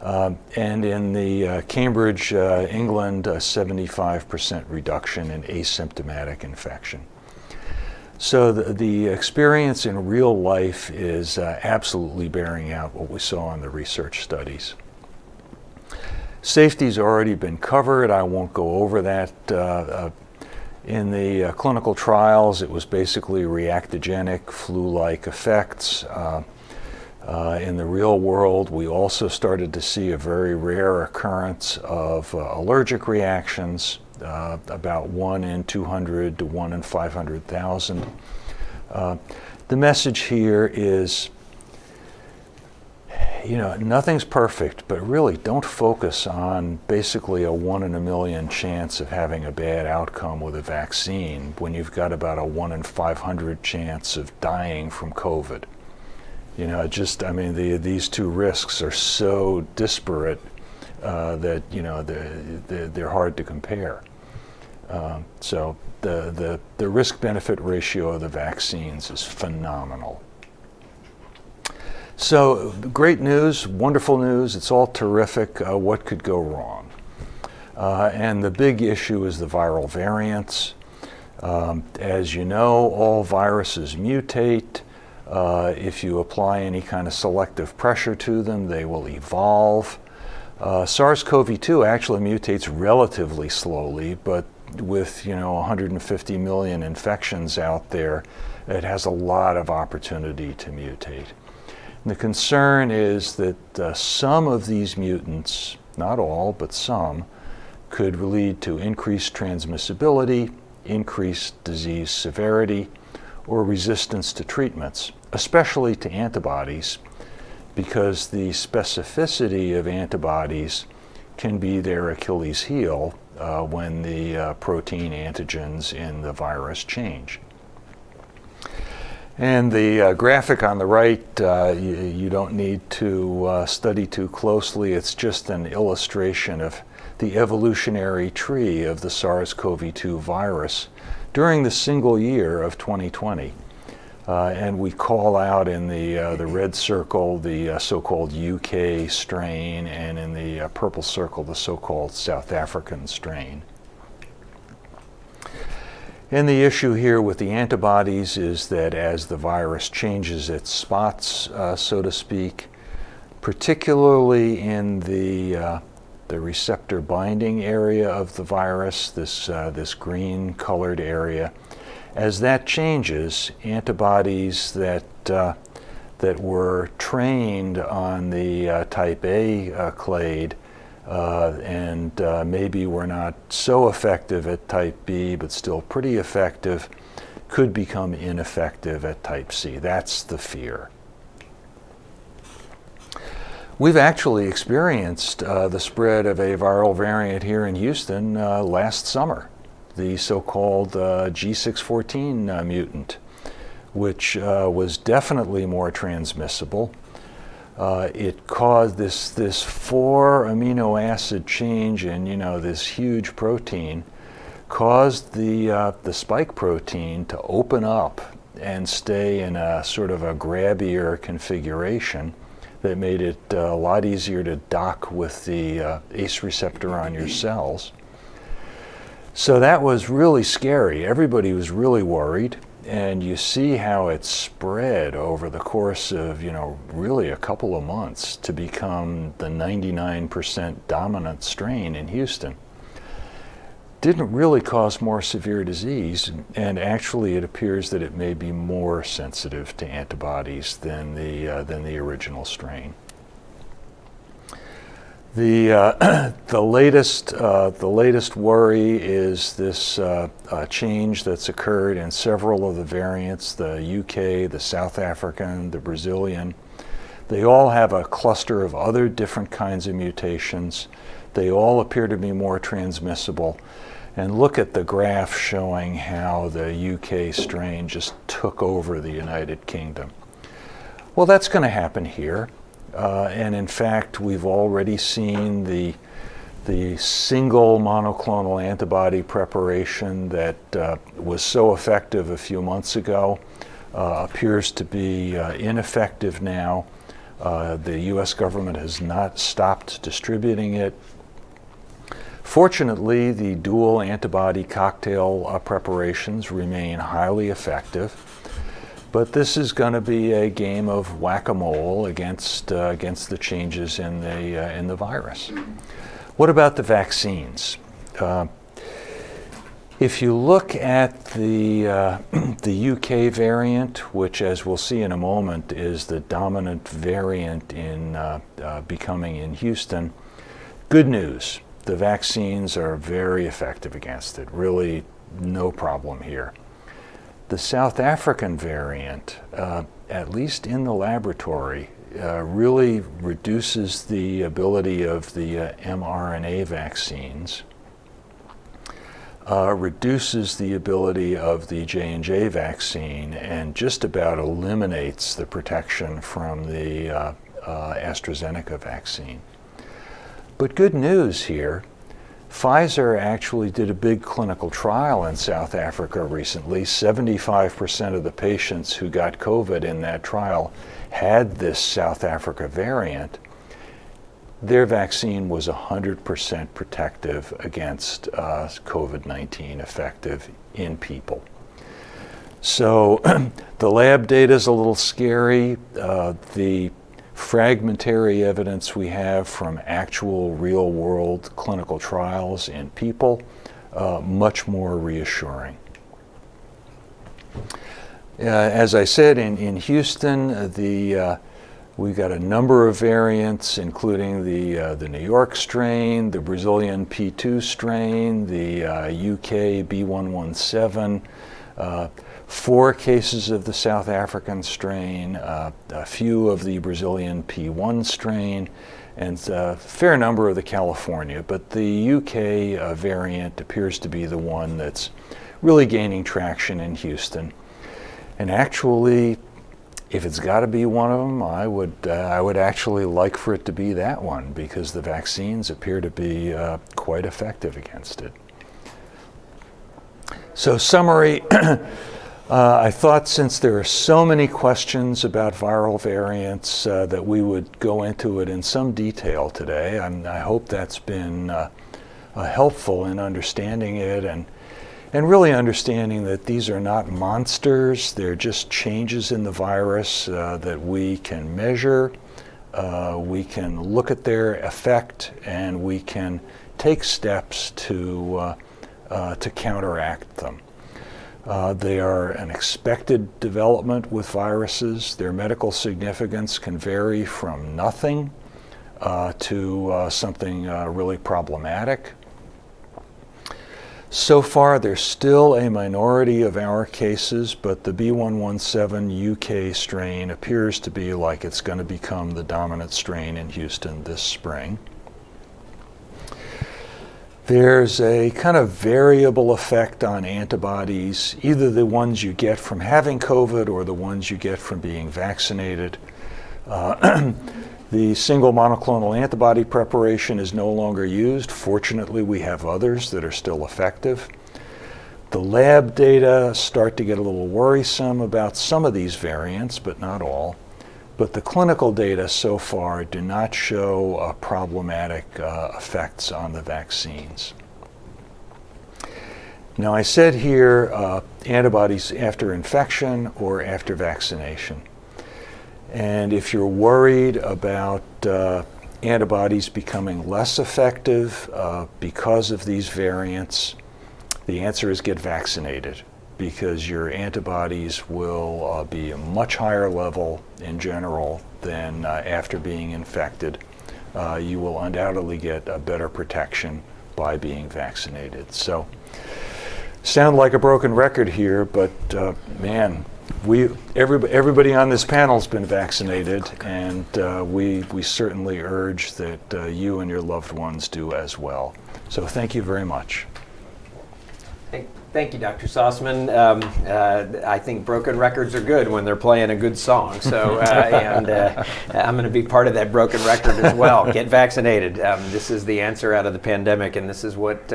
And in the Cambridge, England, 75% reduction in asymptomatic infection. So the experience in real life is absolutely bearing out what we saw in the research studies. Safety's already been covered. I won't go over that. In the clinical trials, it was basically reactogenic, flu-like effects. In the real world, we also started to see a very rare occurrence of allergic reactions, about 1 in 200 to 1 in 500,000. The message here is, nothing's perfect, but really don't focus on basically a 1 in a million chance of having a bad outcome with a vaccine when you've got about a 1 in 500 chance of dying from COVID. These two risks are so disparate that, they're hard to compare. So the risk-benefit ratio of the vaccines is phenomenal. So great news, wonderful news, it's all terrific. What could go wrong? And the big issue is the viral variants. As you know, all viruses mutate. If you apply any kind of selective pressure to them, they will evolve. SARS-CoV-2 actually mutates relatively slowly, but with 150 million infections out there, it has a lot of opportunity to mutate. And the concern is that some of these mutants, not all, but some, could lead to increased transmissibility, increased disease severity, or resistance to treatments, especially to antibodies, because the specificity of antibodies can be their Achilles heel when the protein antigens in the virus change. And the graphic on the right, you don't need to study too closely. It's just an illustration of the evolutionary tree of the SARS-CoV-2 virus during the single year of 2020. And we call out in the red circle the so-called UK strain, and in the purple circle the so-called South African strain. And the issue here with the antibodies is that as the virus changes its spots, so to speak, particularly in the receptor binding area of the virus, this green colored area, as that changes, antibodies that were trained on the type A clade and maybe were not so effective at type B, but still pretty effective, could become ineffective at type C. That's the fear. We've actually experienced the spread of a viral variant here in Houston last summer, the so-called G614 mutant, which was definitely more transmissible. It caused this 4 amino acid change in this huge protein, caused the spike protein to open up and stay in a sort of a grabbier configuration that made it a lot easier to dock with the ACE receptor on your cells. So that was really scary. Everybody was really worried, and you see how it spread over the course of really a couple of months to become the 99% dominant strain in Houston. Didn't really cause more severe disease, and actually it appears that it may be more sensitive to antibodies than the original strain. The latest worry is this change that's occurred in several of the variants, the UK, the South African, the Brazilian. They all have a cluster of other different kinds of mutations. They all appear to be more transmissible. And look at the graph showing how the UK strain just took over the United Kingdom. Well, that's going to happen here. And in fact, we've already seen the single monoclonal antibody preparation that was so effective a few months ago appears to be ineffective now. The US government has not stopped distributing it. Fortunately, the dual antibody cocktail preparations remain highly effective. But this is going to be a game of whack-a-mole against the changes in the virus. What about the vaccines? If you look at the UK variant, which, as we'll see in a moment, is the dominant variant in becoming in Houston, good news. The vaccines are very effective against it. Really, no problem here. The South African variant, at least in the laboratory, really reduces the ability of the mRNA vaccines, reduces the ability of the J&J vaccine, and just about eliminates the protection from the AstraZeneca vaccine. But good news here, Pfizer actually did a big clinical trial in South Africa recently. 75% of the patients who got COVID in that trial had this South Africa variant. Their vaccine was 100% protective against COVID-19, effective in people. So the lab data is a little scary. The fragmentary evidence we have from actual real-world clinical trials in people, much more reassuring. As I said, in Houston, we've got a number of variants, including the New York strain, the Brazilian P2 strain, the UK B117, 4 cases of the South African strain, a few of the Brazilian P1 strain, and a fair number of the California. But the UK variant appears to be the one that's really gaining traction in Houston. And actually, if it's got to be one of them, I would actually like for it to be that one, because the vaccines appear to be quite effective against it. So summary, I thought since there are so many questions about viral variants that we would go into it in some detail today. I hope that's been helpful in understanding it and really understanding that these are not monsters. They're just changes in the virus that we can measure. We can look at their effect, and we can take steps to counteract them. They are an expected development with viruses. Their medical significance can vary from nothing to something really problematic. So far, there's still a minority of our cases, but the B117 UK strain appears to be like it's going to become the dominant strain in Houston this spring. There's a kind of variable effect on antibodies, either the ones you get from having COVID or the ones you get from being vaccinated. The single monoclonal antibody preparation is no longer used. Fortunately, we have others that are still effective. The lab data start to get a little worrisome about some of these variants, but not all. But the clinical data so far do not show problematic effects on the vaccines. Now, I said here antibodies after infection or after vaccination. And if you're worried about antibodies becoming less effective because of these variants, the answer is get vaccinated, because your antibodies will be a much higher level in general than after being infected. You will undoubtedly get a better protection by being vaccinated. So, sound like a broken record here, but man, everybody on this panel has been vaccinated, and we certainly urge that you and your loved ones do as well. So thank you very much. Thank you, Dr. Sostman. I think broken records are good when they're playing a good song. So, I'm going to be part of that broken record as well. Get vaccinated. This is the answer out of the pandemic, and this is what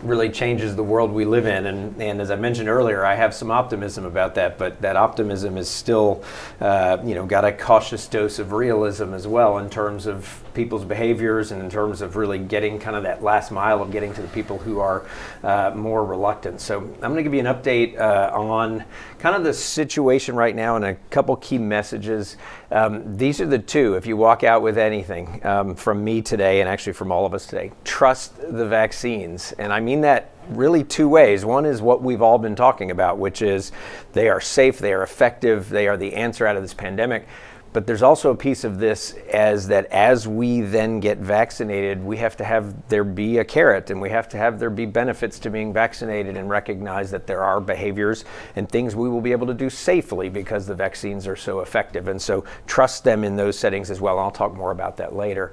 really changes the world we live in. And as I mentioned earlier, I have some optimism about that, but that optimism is still, got a cautious dose of realism as well in terms of people's behaviors and in terms of really getting kind of that last mile of getting to the people who are more reluctant. So I'm going to give you an update on kind of the situation right now and a couple key messages. These are the two, if you walk out with anything from me today, and actually from all of us today: trust the vaccines. And I mean that really two ways. One is what we've all been talking about, which is they are safe, they are effective, they are the answer out of this pandemic. But there's also a piece of this as we then get vaccinated, we have to have there be a carrot, and we have to have there be benefits to being vaccinated, and recognize that there are behaviors and things we will be able to do safely because the vaccines are so effective. And so trust them in those settings as well. I'll talk more about that later.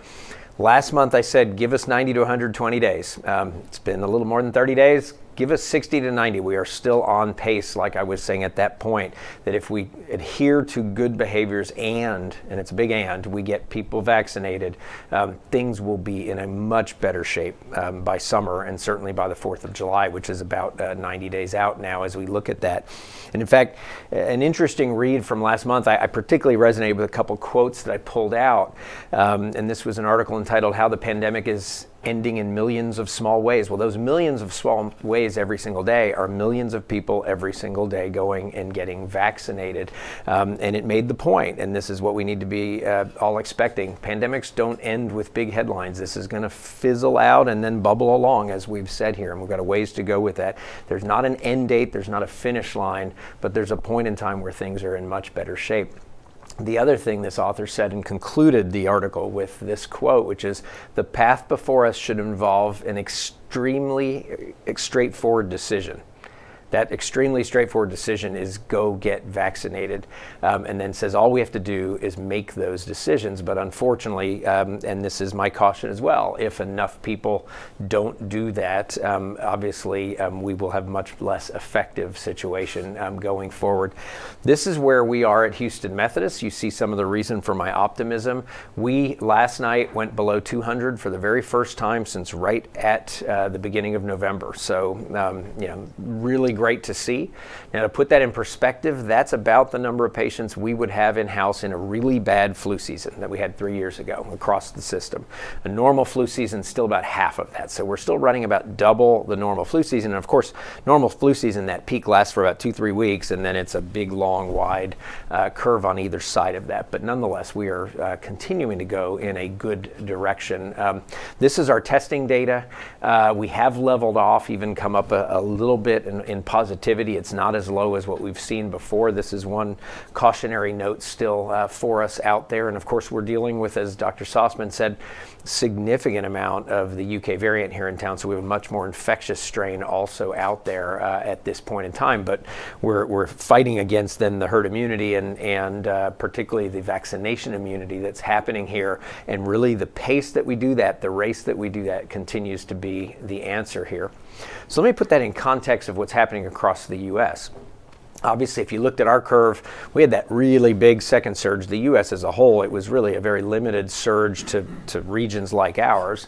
Last month I said, give us 90 to 120 days. It's been a little more than 30 days. give us 60 to 90. We are still on pace, like I was saying at that point, that if we adhere to good behaviors and it's a big and, we get people vaccinated, things will be in a much better shape by summer and certainly by the 4th of July, which is about 90 days out now as we look at that. And in fact, an interesting read from last month, I particularly resonated with a couple quotes that I pulled out. And this was an article entitled "How the Pandemic is Ending in Millions of Small Ways." Well, those millions of small ways every single day are millions of people every single day going and getting vaccinated. And it made the point, and this is what we need to be all expecting. Pandemics don't end with big headlines. This is going to fizzle out and then bubble along, as we've said here, and we've got a ways to go with that. There's not an end date, there's not a finish line, but there's a point in time where things are in much better shape. The other thing this author said and concluded the article with this quote, which is, "The path before us should involve an extremely straightforward decision." That extremely straightforward decision is go get vaccinated, and then says all we have to do is make those decisions. But unfortunately, and this is my caution as well, if enough people don't do that, obviously we will have much less effective situation going forward. This is where we are at Houston Methodist. You see some of the reason for my optimism. We last night went below 200 for the very first time since right at the beginning of November. So really great to see. Now, to put that in perspective, that's about the number of patients we would have in-house in a really bad flu season that we had 3 years ago across the system. A normal flu season is still about half of that. So we're still running about double the normal flu season. And of course, normal flu season, that peak lasts for about 2-3 weeks, and then it's a big, long, wide curve on either side of that. But nonetheless, we are continuing to go in a good direction. This is our testing data. We have leveled off, even come up a little bit in positivity. It's not as low as what we've seen before. This is one cautionary note still for us out there. And of course, we're dealing with, as Dr. Sostman said, significant amount of the UK variant here in town. So we have a much more infectious strain also out there at this point in time. But we're fighting against then the herd immunity and particularly the vaccination immunity that's happening here. And really the pace that we do that, the race that we do that, continues to be the answer here. So let me put that in context of what's happening across the U.S. Obviously, if you looked at our curve, we had that really big second surge. The U.S. as a whole, it was really a very limited surge to regions like ours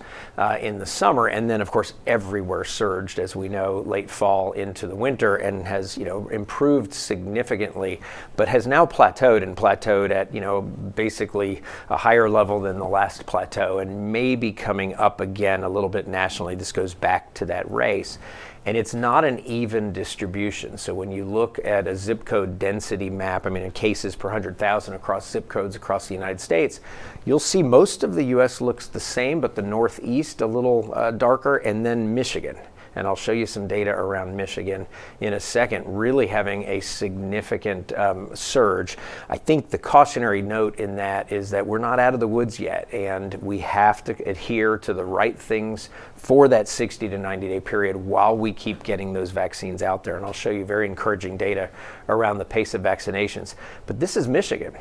in the summer. And then, of course, everywhere surged, as we know, late fall into the winter, and has improved significantly, but has now plateaued at basically a higher level than the last plateau, and may be coming up again a little bit nationally. This goes back to that race. And it's not an even distribution. So when you look at a zip code density map, in cases per 100,000 across zip codes across the United States, you'll see most of the U.S. looks the same, but the Northeast a little darker, and then Michigan. And I'll show you some data around Michigan in a second, really having a significant surge. I think the cautionary note in that is that we're not out of the woods yet, and we have to adhere to the right things for that 60 to 90 day period while we keep getting those vaccines out there. And I'll show you very encouraging data around the pace of vaccinations. But this is Michigan.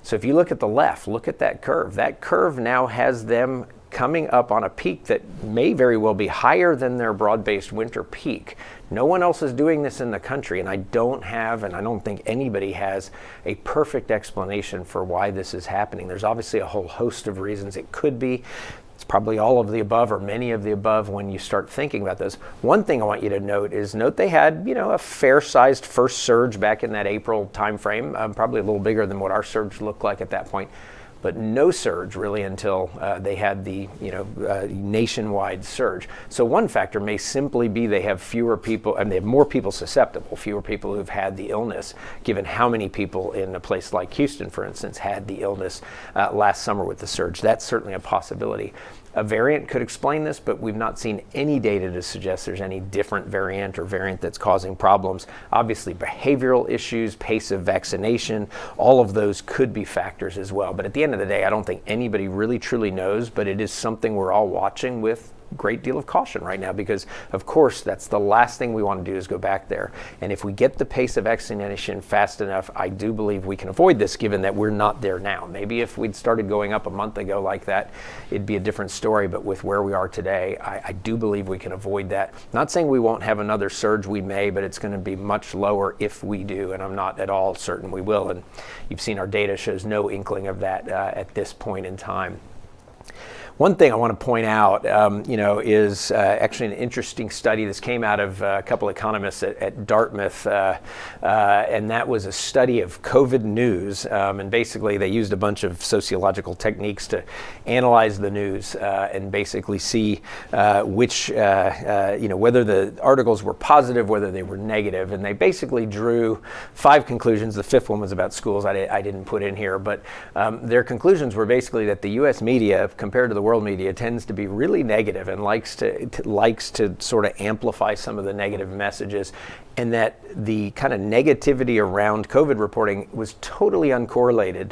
So if you look at the left, look at that curve. That curve now has them coming up on a peak that may very well be higher than their broad-based winter peak. No one else is doing this in the country, and I don't think anybody has a perfect explanation for why this is happening. There's obviously a whole host of reasons it could be. It's probably all of the above or many of the above when you start thinking about those. One thing I want you to note they had, a fair-sized first surge back in that April timeframe, probably a little bigger than what our surge looked like at that point. But no surge really until they had the nationwide surge. So one factor may simply be they have fewer people, and they have more people susceptible, fewer people who've had the illness, given how many people in a place like Houston, for instance, had the illness last summer with the surge. That's certainly a possibility. A variant could explain this, but we've not seen any data to suggest there's any different variant or variant that's causing problems. Obviously, behavioral issues, pace of vaccination, all of those could be factors as well. But at the end of the day, I don't think anybody really truly knows, but it is something we're all watching with great deal of caution right now because, of course, that's the last thing we want to do is go back there. And if we get the pace of vaccination fast enough, I do believe we can avoid this, given that we're not there now. Maybe if we'd started going up a month ago like that, it'd be a different story. But with where we are today, I do believe we can avoid that. Not saying we won't have another surge, we may, but it's going to be much lower if we do, and I'm not at all certain we will. And you've seen our data shows no inkling of that at this point in time. One thing I want to point out, is actually an interesting study. This came out of a couple economists at Dartmouth, and that was a study of COVID news. And basically, they used a bunch of sociological techniques to analyze the news and basically see which, whether the articles were positive, whether they were negative. And they basically drew 5 conclusions. The 5th one was about schools. I didn't put in here, but their conclusions were basically that the U.S. media, compared to the world media, tends to be really negative and likes to sort of amplify some of the negative messages, and that the kind of negativity around COVID reporting was totally uncorrelated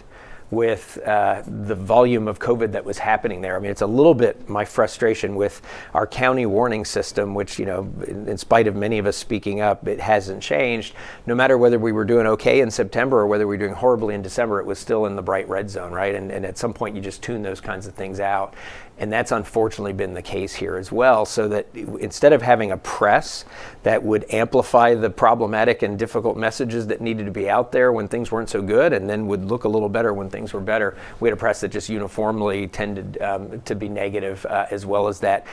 with the volume of COVID that was happening there. I mean, it's a little bit my frustration with our county warning system, which, in spite of many of us speaking up, it hasn't changed. No matter whether we were doing okay in September or whether we were doing horribly in December, it was still in the bright red zone, right? And at some point you just tune those kinds of things out. And that's unfortunately been the case here as well, so that instead of having a press that would amplify the problematic and difficult messages that needed to be out there when things weren't so good, and then would look a little better when things were better, we had a press that just uniformly tended to be negative as well as that.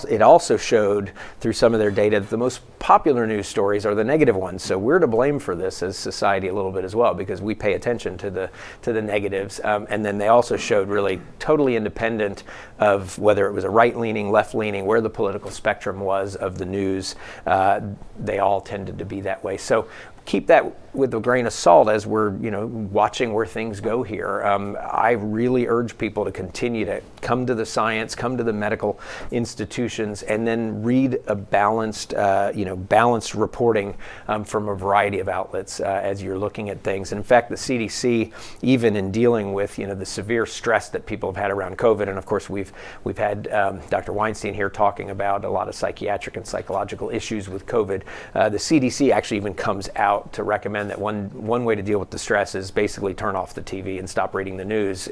It also showed through some of their data that the most popular news stories are the negative ones. So we're to blame for this as society a little bit as well, because we pay attention to the negatives. And then they also showed really totally independent of whether it was a right-leaning, left-leaning, where the political spectrum was of the news. They all tended to be that way. So keep that with a grain of salt as we're watching where things go here. I really urge people to continue to come to the science, come to the medical institutions, and then read a balanced reporting from a variety of outlets as you're looking at things. And in fact, the CDC, even in dealing with the severe stress that people have had around COVID, and of course we've had Dr. Weinstein here talking about a lot of psychiatric and psychological issues with COVID. The CDC actually even comes out to recommend that one way to deal with the stress is basically turn off the TV and stop reading the news,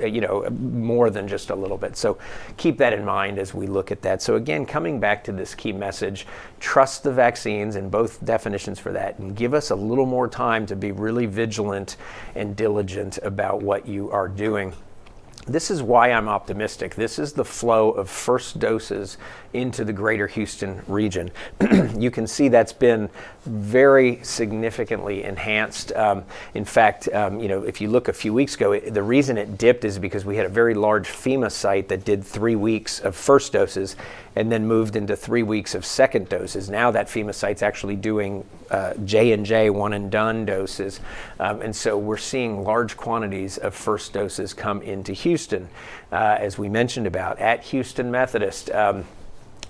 more than just a little bit. So keep that in mind as we look at that. So again, coming back to this key message, trust the vaccines and both definitions for that, and give us a little more time to be really vigilant and diligent about what you are doing. This is why I'm optimistic. This is the flow of first doses into the greater Houston region. You can see that's been very significantly enhanced. In fact, if you look a few weeks ago, the reason it dipped is because we had a very large FEMA site that did 3 weeks of first doses and then moved into 3 weeks of second doses. Now that FEMA site's actually doing J&J one and done doses. And so we're seeing large quantities of first doses come into Houston, as we mentioned about at Houston Methodist.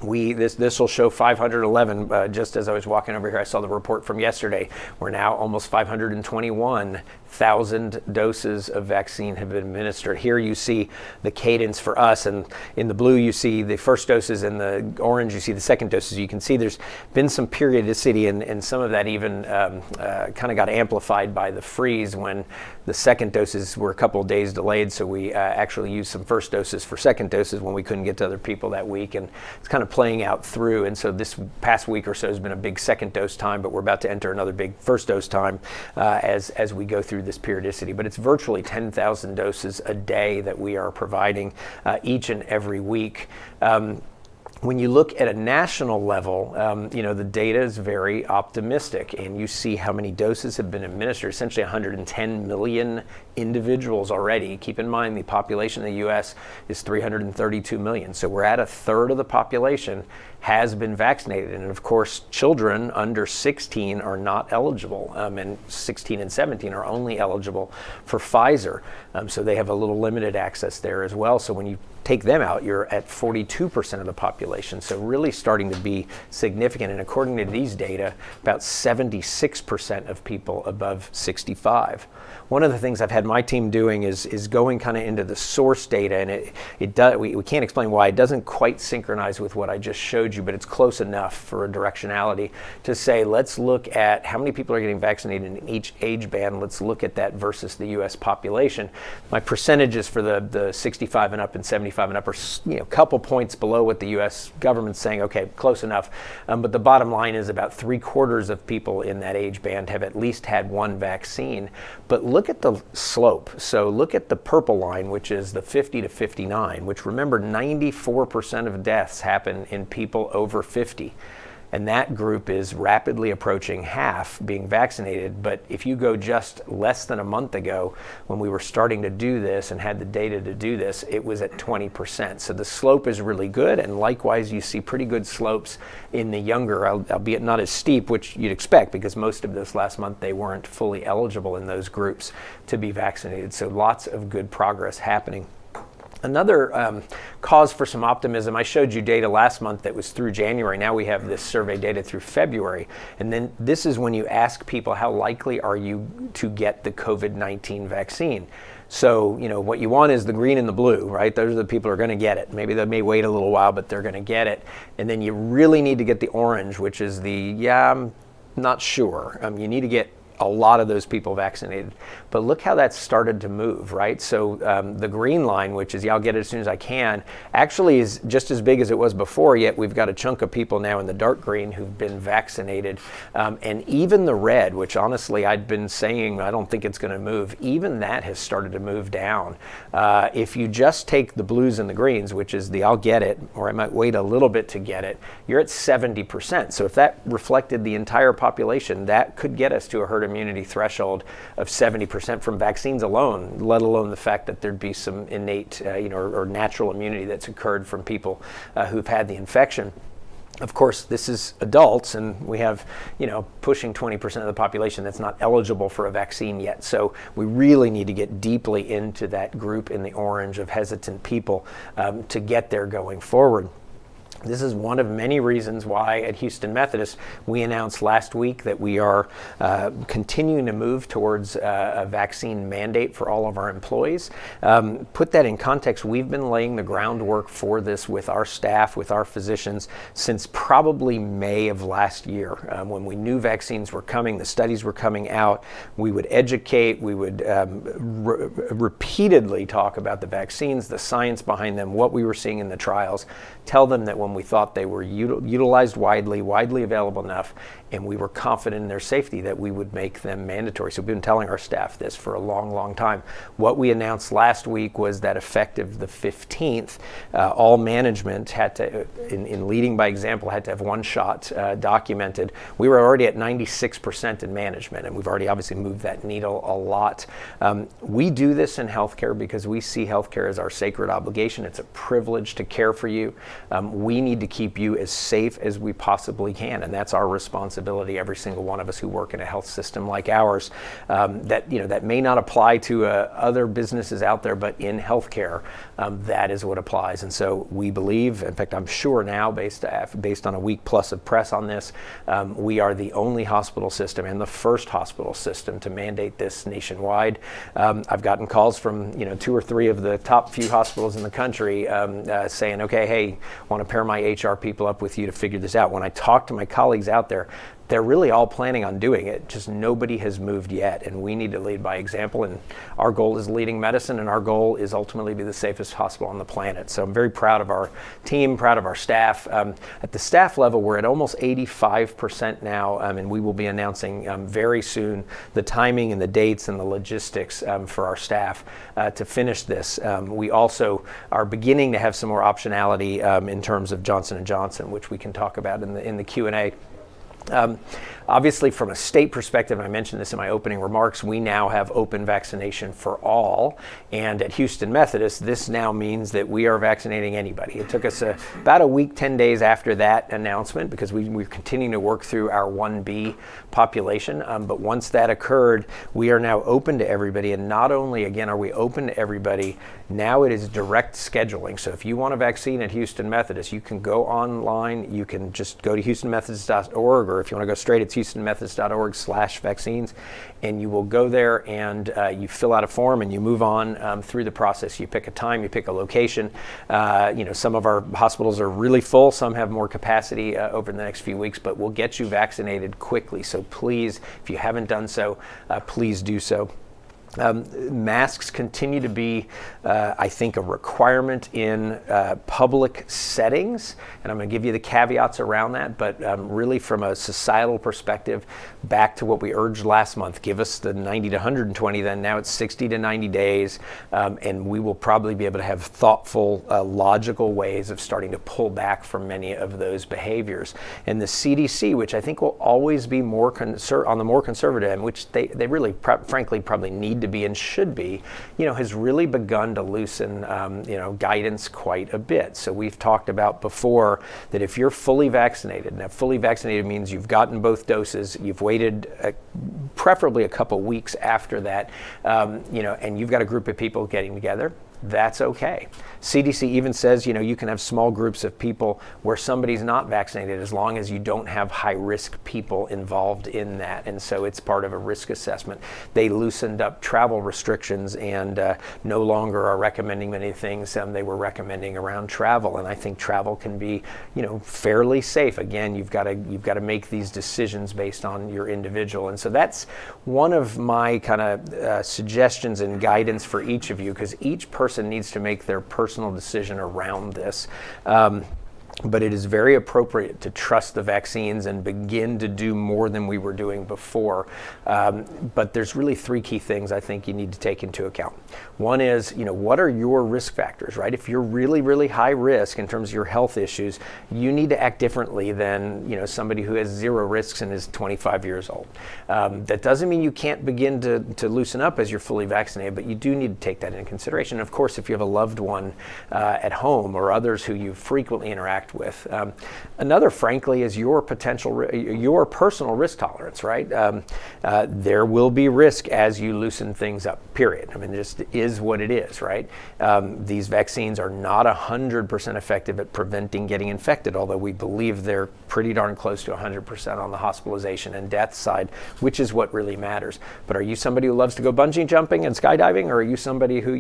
This will show 511. Just as I was walking over here, I saw the report from yesterday. We're now almost 521,000 doses of vaccine have been administered. Here you see the cadence for us, and in the blue you see the first doses, in the orange you see the second doses. You can see there's been some periodicity, and some of that even kind of got amplified by the freeze when the second doses were a couple of days delayed. So we actually used some first doses for second doses when we couldn't get to other people that week, and it's kind of playing out through. And so this past week or so has been a big second dose time, but we're about to enter another big first dose time as we go through this periodicity. But it's virtually 10,000 doses a day that we are providing each and every week. When you look at a national level, the data is very optimistic, and you see how many doses have been administered, essentially 110 million individuals already. Keep in mind the population in the U.S. is 332 million, so we're at a third of the population has been vaccinated. And of course, children under 16 are not eligible, and 16 and 17 are only eligible for Pfizer. So they have a little limited access there as well. So when you take them out, you're at 42% of the population population. So really starting to be significant. And according to these data, about 76% of people above 65. One of the things I've had my team doing is going kind of into the source data, and we can't explain why it doesn't quite synchronize with what I just showed you, but it's close enough for a directionality to say, let's look at how many people are getting vaccinated in each age band. Let's look at that versus the U.S. population. My percentages for the 65 and up and 75 and up are a couple points below what the U.S. government's saying. Okay, close enough. But the bottom line is about 3/4 of people in that age band have at least had one vaccine. But look at the slope. So look at the purple line, which is the 50 to 59, which remember 94% of deaths happen in people over 50. And that group is rapidly approaching half being vaccinated. But if you go just less than a month ago, when we were starting to do this and had the data to do this, it was at 20%. So the slope is really good. And likewise, you see pretty good slopes in the younger, albeit not as steep, which you'd expect, because most of this last month, they weren't fully eligible in those groups to be vaccinated. So lots of good progress happening. Another cause for some optimism, I showed you data last month that was through January. Now we have this survey data through February. And then this is when you ask people, how likely are you to get the COVID-19 vaccine? So, what you want is the green and the blue, right? Those are the people who are going to get it. Maybe they may wait a little while, but they're going to get it. And then you really need to get the orange, which is I'm not sure. You need to get a lot of those people vaccinated. But look how that's started to move, right? So the green line, which is, I'll get it as soon as I can, actually is just as big as it was before, yet we've got a chunk of people now in the dark green who've been vaccinated. And even the red, which honestly I'd been saying I don't think it's going to move, even that has started to move down. If you just take the blues and the greens, which is the I'll get it, or I might wait a little bit to get it, you're at 70%. So if that reflected the entire population, that could get us to a herd immunity threshold of 70% from vaccines alone, let alone the fact that there'd be some innate, or natural immunity that's occurred from people who've had the infection. Of course, this is adults, and we have, pushing 20% of the population that's not eligible for a vaccine yet. So we really need to get deeply into that group in the orange of hesitant people to get there going forward. This is one of many reasons why at Houston Methodist we announced last week that we are continuing to move towards a vaccine mandate for all of our employees. Put that in context, we've been laying the groundwork for this with our staff, with our physicians, since probably May of last year. When we knew vaccines were coming, the studies were coming out, we would educate, we would repeatedly talk about the vaccines, the science behind them, what we were seeing in the trials, tell them that when we thought they were utilized widely available enough, and we were confident in their safety, that we would make them mandatory. So we've been telling our staff this for a long time. What we announced last week was that effective the 15th, all management had to, in leading by example, had to have one shot documented. We were already at 96% in management, and we've already obviously moved that needle a lot. We do this in healthcare because we see healthcare as our sacred obligation. It's a privilege to care for you. We need to keep you as safe as we possibly can, and that's our responsibility. Every single one of us who work in a health system like ours, that may not apply to other businesses out there, but in healthcare, that is what applies. And so we believe, in fact, I'm sure now, based on a week plus of press on this, we are the only hospital system and the first hospital system to mandate this nationwide. I've gotten calls from 2 or 3 of the top few hospitals in the country saying, okay, hey, want to pair my HR people up with you to figure this out. When I talk to my colleagues out there, they're really all planning on doing it, just nobody has moved yet, and we need to lead by example, and our goal is leading medicine, and our goal is ultimately to be the safest hospital on the planet. So I'm very proud of our team, proud of our staff. At the staff level, we're at almost 85% now, and we will be announcing very soon the timing and the dates and the logistics for our staff to finish this. We also are beginning to have some more optionality in terms of Johnson & Johnson, which we can talk about in the Q&A. Obviously, from a state perspective, and I mentioned this in my opening remarks, we now have open vaccination for all. And at Houston Methodist, this now means that we are vaccinating anybody. It took us about a week, 10 days after that announcement, because we're continuing to work through our 1B population. But once that occurred, we are now open to everybody. And not only, again, are we open to everybody, now it is direct scheduling. So if you want a vaccine at Houston Methodist, you can go online. You can just go to houstonmethodist.org, or if you want to go straight, it's houstonmethodist.org/vaccines, and you will go there and you fill out a form and you move on through the process. You pick a time, you pick a location. Some of our hospitals are really full, some have more capacity over the next few weeks, but we'll get you vaccinated quickly. So please, if you haven't done so, please do so. Masks continue to be, I think, a requirement in public settings, and I'm going to give you the caveats around that, but really from a societal perspective, back to what we urged last month, give us the 90 to 120, then now it's 60 to 90 days, and we will probably be able to have thoughtful, logical ways of starting to pull back from many of those behaviors. And the CDC, which I think will always be more on the more conservative end, which they really, frankly, probably need to be and should be, has really begun to loosen, guidance quite a bit. So we've talked about before that if you're fully vaccinated, now fully vaccinated means you've gotten both doses, you've waited preferably a couple weeks after that, and you've got a group of people getting together, that's okay. CDC even says, you can have small groups of people where somebody's not vaccinated as long as you don't have high-risk people involved in that. And so it's part of a risk assessment. They loosened up travel restrictions and no longer are recommending many things they were recommending around travel. And I think travel can be, fairly safe. Again, you've got to make these decisions based on your individual. And so that's one of my kind of suggestions and guidance for each of you, because each person needs to make their personal decision around this. But it is very appropriate to trust the vaccines and begin to do more than we were doing before. But there's really three key things I think you need to take into account. One is, what are your risk factors, right? If you're really, really high risk in terms of your health issues, you need to act differently than, somebody who has zero risks and is 25 years old. That doesn't mean you can't begin to loosen up as you're fully vaccinated, but you do need to take that into consideration. Of course, if you have a loved one at home or others who you frequently interact with. Another, frankly, is your personal risk tolerance, right? There will be risk as you loosen things up, period. I mean, it just is what it is, right? These vaccines are not 100% effective at preventing getting infected, although we believe they're pretty darn close to 100% on the hospitalization and death side, which is what really matters. But are you somebody who loves to go bungee jumping and skydiving, or are you somebody who,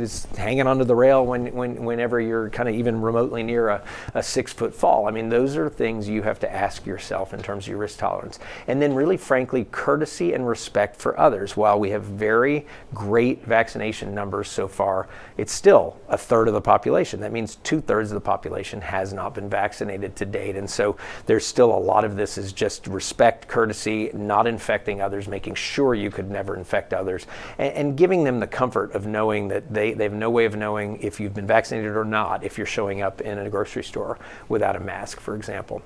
is hanging onto the rail whenever you're kind of even remotely near a 6-foot fall? I mean, those are things you have to ask yourself in terms of your risk tolerance. And then really, frankly, courtesy and respect for others. While we have very great vaccination numbers so far, it's still a third of the population. That means 2/3 of the population has not been vaccinated to date. And so there's still a lot of this is just respect, courtesy, not infecting others, making sure you could never infect others, and giving them the comfort of knowing that they have no way of knowing if you've been vaccinated or not if you're showing up in a grocery store without a mask, for example.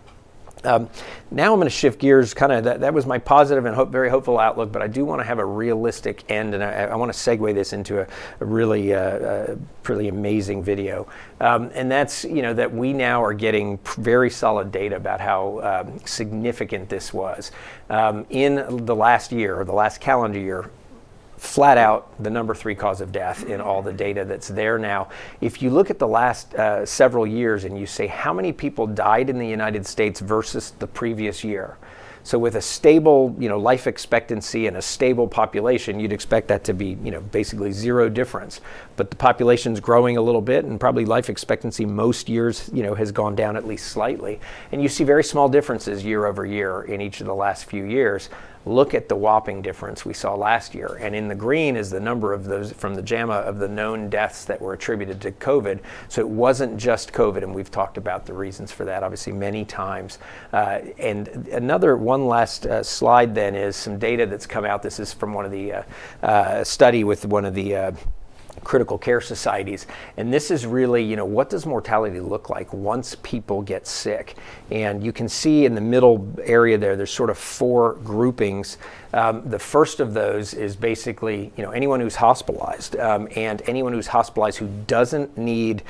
Now I'm going to shift gears. That was my positive and very hopeful outlook, but I do want to have a realistic end, and I want to segue this into a really pretty amazing video. And that's that we now are getting very solid data about how significant this was in the last year, or the last calendar year. Flat out the number 3 cause of death in all the data that's there now. If you look at the last several years and you say how many people died in the United States versus the previous year, so with a stable, life expectancy and a stable population, you'd expect that to be, basically zero difference. But the population's growing a little bit, and probably life expectancy most years, has gone down at least slightly. And you see very small differences year over year in each of the last few years. Look at the whopping difference we saw last year. And in the green is the number of those from the JAMA of the known deaths that were attributed to COVID. So it wasn't just COVID, and we've talked about the reasons for that, obviously, many times. And one last slide then is some data that's come out. This is from one of the study with one of the critical care societies. And this is really, you know, what does mortality look like once people get sick? And you can see in the middle area there's sort of 4 groupings. The first of those is basically, you know, anyone who's hospitalized, and anyone who's hospitalized who doesn't need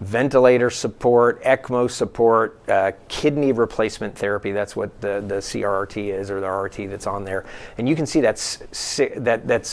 ventilator support, ECMO support, kidney replacement therapy. That's what the CRRT is, or the RRT that's on there. And you can see that's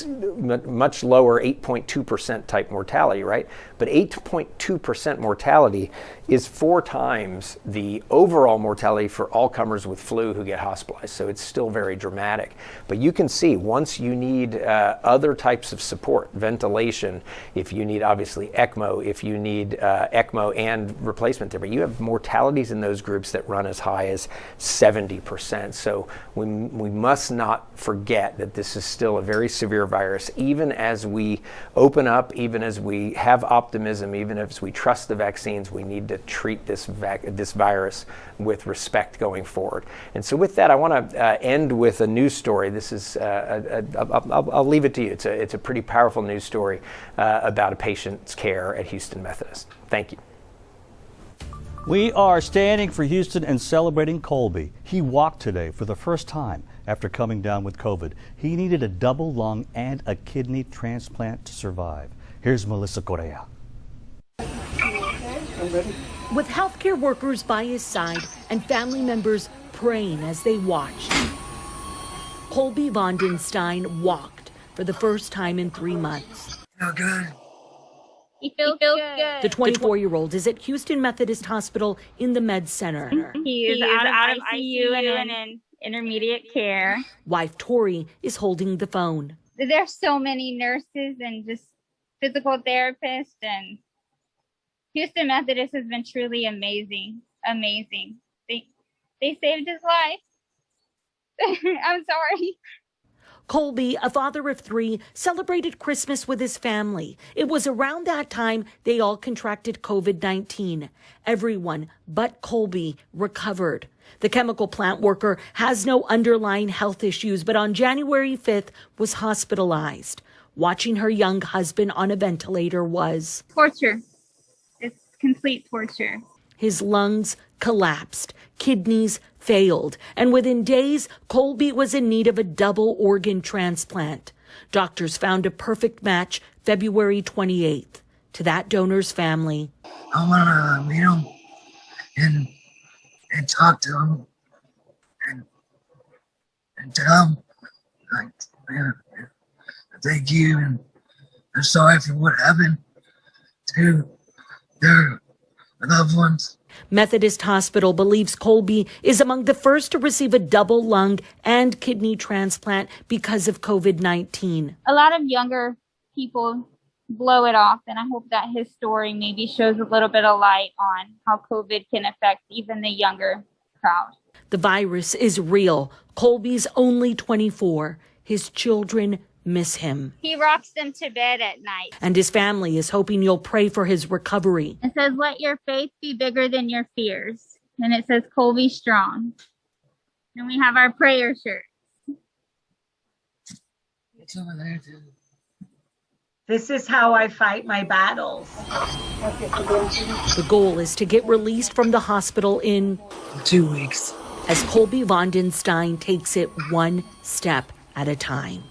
much lower, 8.2% type mortality, right? But 8.2% mortality is 4 times the overall mortality for all comers with flu who get hospitalized. So it's still very dramatic. But you can see once you need other types of support, ventilation, if you need obviously ECMO, if you need ECMO and replacement therapy, you have mortalities in those groups that run as high as 70%. So we must not forget that this is still a very severe virus. Even as we open up, even as we have optimism, even as we trust the vaccines, we need to treat this virus with respect going forward. And so with that, I want to end with a news story. This is, I'll leave it to you. It's a pretty powerful news story about a patient's care at Houston Methodist. Thank you. We are standing for Houston and celebrating Colby. He walked today for the first time after coming down with COVID. He needed a double lung and a kidney transplant to survive. Here's Melissa Correa. With healthcare workers by his side and family members praying as they watched, Colby Vondenstein walked for the first time in 3 months. Feel good. He feels good. The 24-year-old is at Houston Methodist Hospital in the Med Center. He is out of ICU and in intermediate care. Wife Tori is holding the phone. There's so many nurses and just physical therapists, and Houston Methodist has been truly amazing. They saved his life. I'm sorry. Colby, a father of 3, celebrated Christmas with his family. It was around that time they all contracted COVID-19. Everyone but Colby recovered. The chemical plant worker has no underlying health issues, but on January 5th was hospitalized. Watching her young husband on a ventilator was Torture. It's complete torture. His lungs collapsed, kidneys failed, and within days, Colby was in need of a double organ transplant. Doctors found a perfect match February 28th. To that donor's family, I want to meet him and talk to him and tell him, like, man, thank you, and I'm sorry for what happened to their loved ones. Methodist Hospital believes Colby is among the first to receive a double lung and kidney transplant because of COVID-19. A lot of younger people blow it off, and I hope that his story maybe shows a little bit of light on how COVID can affect even the younger crowd. The virus is real. Colby's only 24. His children miss him. He rocks them to bed at night. And his family is hoping you'll pray for his recovery. It says, let your faith be bigger than your fears. And it says, Colby strong. And we have our prayer shirt. It's over there, too. This is how I fight my battles. The goal is to get released from the hospital in 2 weeks. As Colby Vondenstein takes it one step at a time.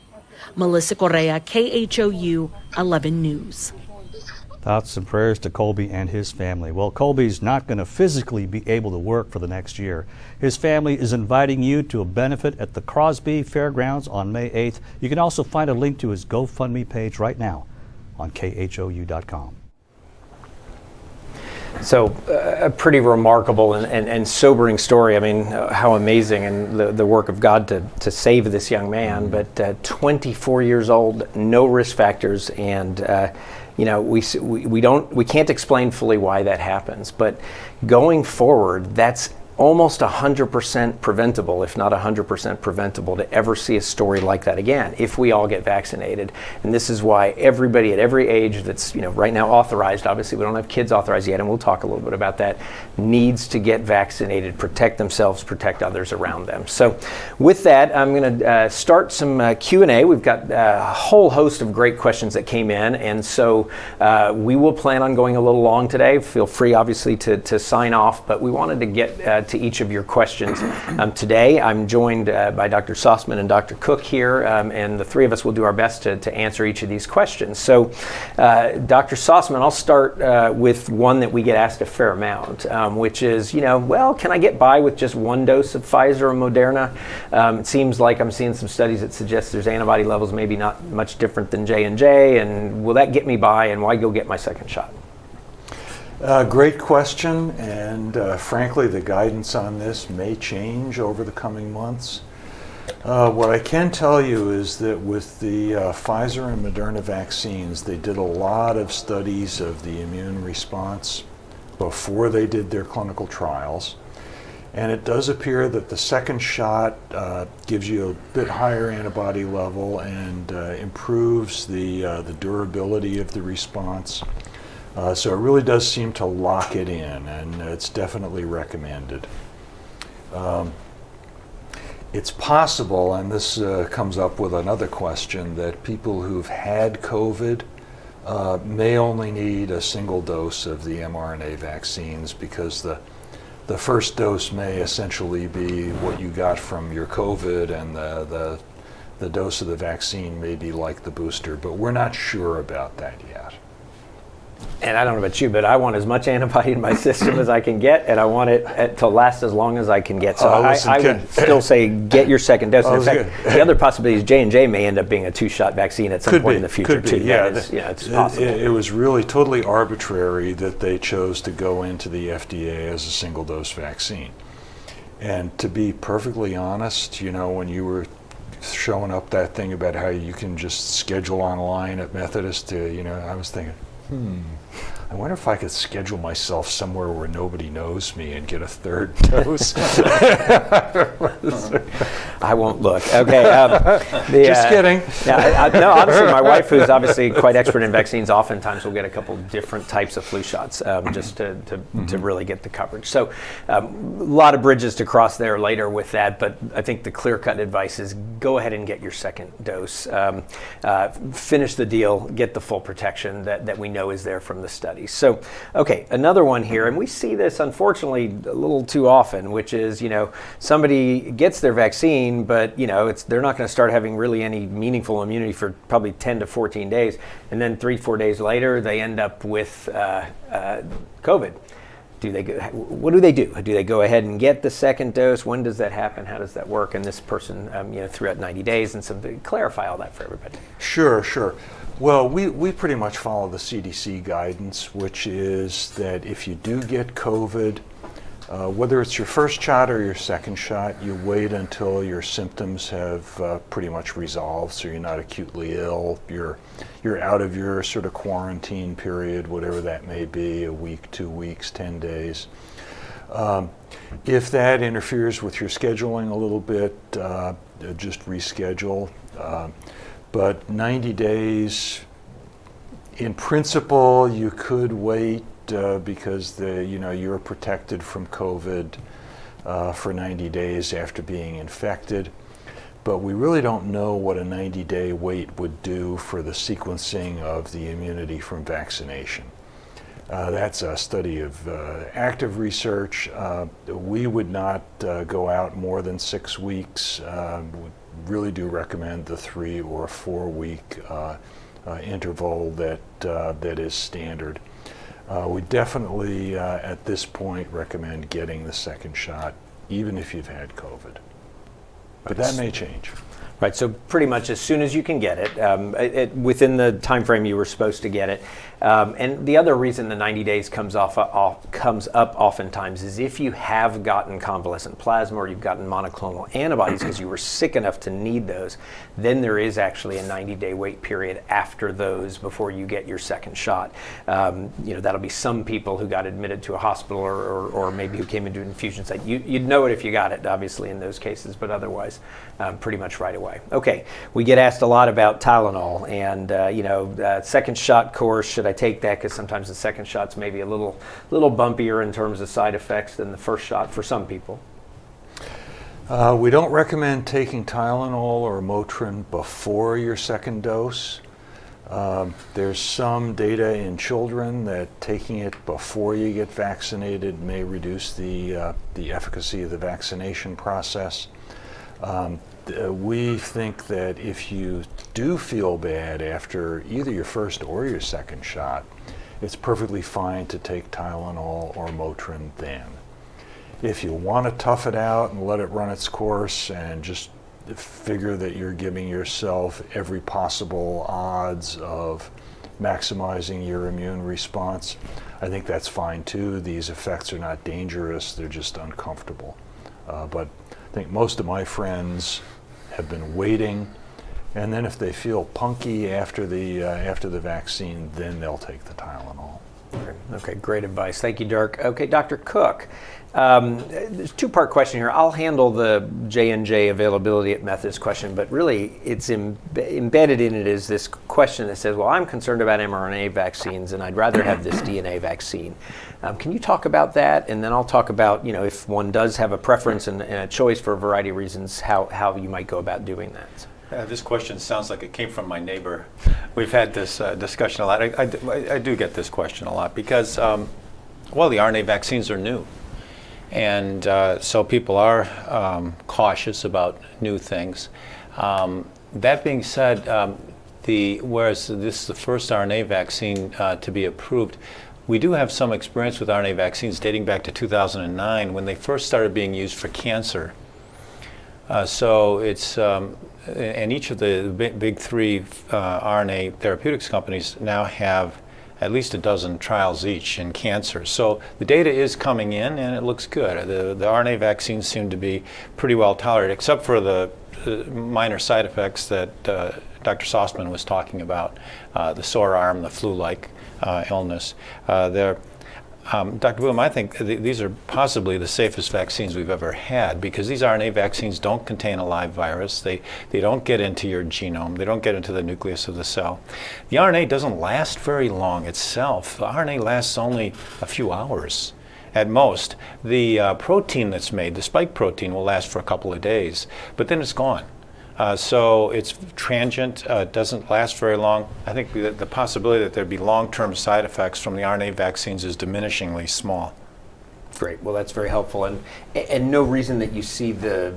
Melissa Correa, KHOU 11 News. Thoughts and prayers to Colby and his family. Well, Colby's not going to physically be able to work for the next year. His family is inviting you to a benefit at the Crosby Fairgrounds on May 8th. You can also find a link to his GoFundMe page right now on khou.com. So a pretty remarkable and sobering story. I mean, how amazing, and the work of God to save this young man. But 24 years old, no risk factors, and you know, we can't explain fully why that happens. But going forward, that's almost 100% preventable, if not 100% preventable, to ever see a story like that again if we all get vaccinated. And this is why everybody at every age that's right now authorized, obviously we don't have kids authorized yet, and we'll talk a little bit about that, needs to get vaccinated, protect themselves, protect others around them. So with that, I'm going to start some Q&A. We've got a whole host of great questions that came in, and so we will plan on going a little long today. Feel free, obviously, to sign off, but we wanted to get to each of your questions today. I'm joined by Dr. Sostman and Dr. Cook here, and the three of us will do our best to answer each of these questions. So, Dr. Sostman, I'll start with one that we get asked a fair amount, which is, well, can I get by with just one dose of Pfizer or Moderna? It seems like I'm seeing some studies that suggest there's antibody levels maybe not much different than J&J, and will that get me by, and why go get my second shot? Great question, and frankly, the guidance on this may change over the coming months. What I can tell you is that with the Pfizer and Moderna vaccines, they did a lot of studies of the immune response before they did their clinical trials. And it does appear that the second shot gives you a bit higher antibody level and improves the durability of the response. So it really does seem to lock it in, and it's definitely recommended. It's possible, and this comes up with another question, that people who've had COVID may only need a single dose of the mRNA vaccines, because the first dose may essentially be what you got from your COVID, and the dose of the vaccine may be like the booster, but we're not sure about that yet. And I don't know about you, but I want as much antibody in my system as I can get, and I want it to last as long as I can get. So I would still say get your second dose. In fact, the other possibility is J&J may end up being a two-shot vaccine at some point in the future too. Yeah, it's possible. It was really totally arbitrary that they chose to go into the FDA as a single-dose vaccine. And to be perfectly honest, when you were showing up that thing about how you can just schedule online at Methodist, I was thinking, I wonder if I could schedule myself somewhere where nobody knows me and get a third dose. I won't look. Okay. Just kidding. No, honestly, my wife, who's obviously quite expert in vaccines, oftentimes will get a couple different types of flu shots just to really get the coverage. So a lot of bridges to cross there later with that, but I think the clear-cut advice is go ahead and get your second dose. Finish the deal, get the full protection that we know is there from the study. So, okay, another one here, and we see this unfortunately a little too often, which is, somebody gets their vaccine, but, they're not going to start having really any meaningful immunity for probably 10 to 14 days, and then 3-4 days later, they end up with COVID. What do they do? Do they go ahead and get the second dose? When does that happen? How does that work? And this person, throughout 90 days, and clarify all that for everybody. Sure. Well, we pretty much follow the CDC guidance, which is that if you do get COVID, whether it's your first shot or your second shot, you wait until your symptoms have pretty much resolved, so you're not acutely ill. You're out of your sort of quarantine period, whatever that may be, a week, 2 weeks, 10 days. If that interferes with your scheduling a little bit, just reschedule. But 90 days, in principle, you could wait because you're protected from COVID for 90 days after being infected. But we really don't know what a 90-day wait would do for the sequencing of the immunity from vaccination. That's a study of active research. We would not go out more than 6 weeks. We really do recommend the 3 or 4 week interval that is standard. We definitely, at this point, recommend getting the second shot, even if you've had COVID. But that may change. Right, so pretty much as soon as you can get it, within the time frame you were supposed to get it. And the other reason the 90 days comes up oftentimes is if you have gotten convalescent plasma or you've gotten monoclonal antibodies because you were sick enough to need those, then there is actually a 90-day wait period after those before you get your second shot. That'll be some people who got admitted to a hospital or maybe who came into an infusion site. You'd know it if you got it, obviously, in those cases, but otherwise, pretty much right away. Okay, we get asked a lot about Tylenol and, second shot course, should I take that? Because sometimes the second shot's maybe a little bumpier in terms of side effects than the first shot for some people. We don't recommend taking Tylenol or Motrin before your second dose. There's some data in children that taking it before you get vaccinated may reduce the efficacy of the vaccination process. We think that if you do feel bad after either your first or your second shot, it's perfectly fine to take Tylenol or Motrin then. If you want to tough it out and let it run its course and just figure that you're giving yourself every possible odds of maximizing your immune response, I think that's fine too. These effects are not dangerous, they're just uncomfortable. But I think most of my friends have been waiting, and then if they feel punky after the vaccine, then they'll take the Tylenol. Okay, great advice. Thank you, Dirk. Okay, Dr. Cook, there's a two-part question here. I'll handle the J&J availability at Methodist question, but really it's embedded in it is this question that says, well, I'm concerned about mRNA vaccines and I'd rather have this DNA vaccine. Can you talk about that? And then I'll talk about, if one does have a preference and a choice for a variety of reasons, how you might go about doing that. This question sounds like it came from my neighbor. We've had this discussion a lot. I do get this question a lot because, the RNA vaccines are new. And so people are cautious about new things. That being said, whereas this is the first RNA vaccine to be approved, we do have some experience with RNA vaccines dating back to 2009 when they first started being used for cancer. So it's, and each of the big three RNA therapeutics companies now have at least a dozen trials each in cancer. So the data is coming in and it looks good. The RNA vaccines seem to be pretty well tolerated, except for the minor side effects that Dr. Sostman was talking about, the sore arm, the flu-like illness. Dr. Boom, I think these are possibly the safest vaccines we've ever had because these RNA vaccines don't contain a live virus. They don't get into your genome. They don't get into the nucleus of the cell. The RNA doesn't last very long itself. The RNA lasts only a few hours at most. The protein that's made, the spike protein, will last for a couple of days, but then it's gone. So it's transient, doesn't last very long. I think the possibility that there'd be long-term side effects from the RNA vaccines is diminishingly small. Great, well that's very helpful. And no reason that you see the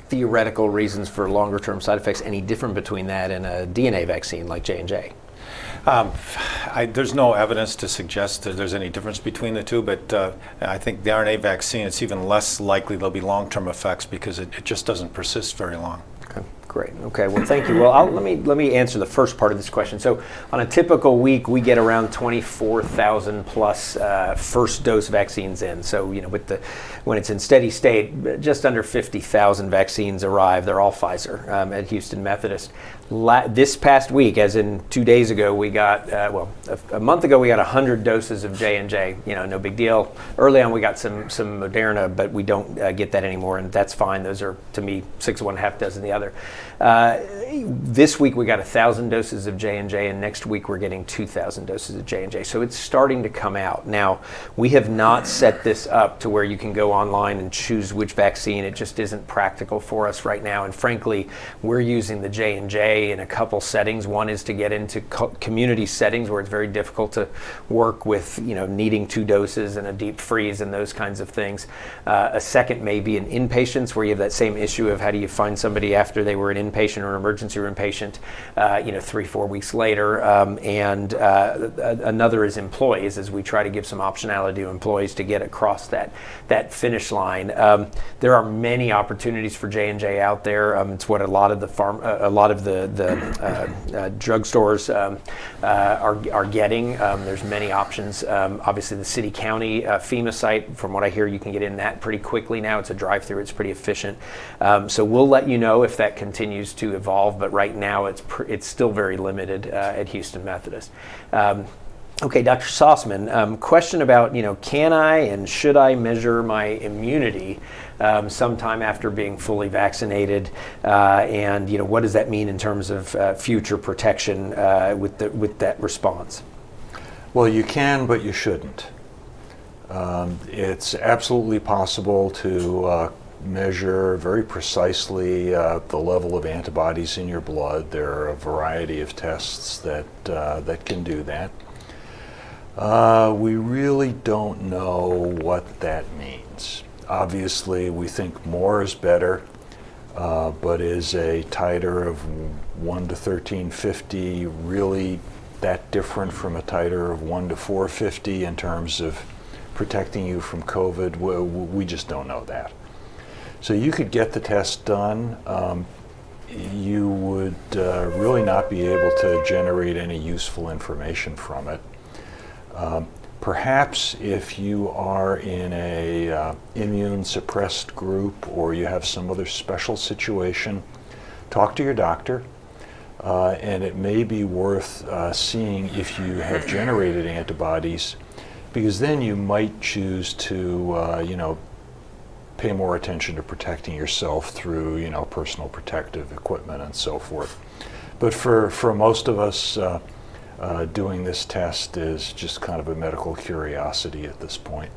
theoretical reasons for longer-term side effects any different between that and a DNA vaccine like J&J? There's no evidence to suggest that there's any difference between the two, but I think the RNA vaccine, it's even less likely there'll be long-term effects because it just doesn't persist very long. Great. Okay. Well, thank you. Well, let me answer the first part of this question. So, on a typical week, we get around 24,000 plus first dose vaccines in. So, when it's in steady state, just under 50,000 vaccines arrive. They're all Pfizer at Houston Methodist. This past week, as in 2 days ago, we got a month ago we got 100 doses of J&J. No big deal. Early on, we got some Moderna, but we don't get that anymore, and that's fine. Those are, to me, 6 of one, half dozen the other. This week we got 1,000 doses of J&J, and next week we're getting 2,000 doses of J&J. So it's starting to come out. Now, we have not set this up to where you can go online and choose which vaccine. It just isn't practical for us right now. And frankly, we're using the J&J way in a couple settings. One is to get into community settings where it's very difficult to work with, needing 2 doses and a deep freeze and those kinds of things. A second may be in inpatients where you have that same issue of how do you find somebody after they were an inpatient or an emergency room patient, 3-4 weeks later. And another is employees, as we try to give some optionality to employees to get across that finish line. There are many opportunities for J&J out there. It's what a lot of the drugstores are getting. There's many options. Obviously, the city-county FEMA site, from what I hear, you can get in that pretty quickly now. It's a drive-through. It's pretty efficient. So we'll let you know if that continues to evolve. But right now, it's still very limited at Houston Methodist. Okay, Dr. Sostman, question about, can I and should I measure my immunity sometime after being fully vaccinated? And, what does that mean in terms of future protection with that response? Well, you can, but you shouldn't. It's absolutely possible to measure very precisely the level of antibodies in your blood. There are a variety of tests that can do that. We really don't know what that means. Obviously, we think more is better, but is a titer of 1 to 1350 really that different from a titer of 1 to 450 in terms of protecting you from COVID? We just don't know that. So you could get the test done. You would really not be able to generate any useful information from it. Perhaps if you are in a immune suppressed group or you have some other special situation, talk to your doctor, and it may be worth seeing if you have generated antibodies, because then you might choose to pay more attention to protecting yourself through personal protective equipment and so forth. But for most of us, doing this test is just kind of a medical curiosity at this point.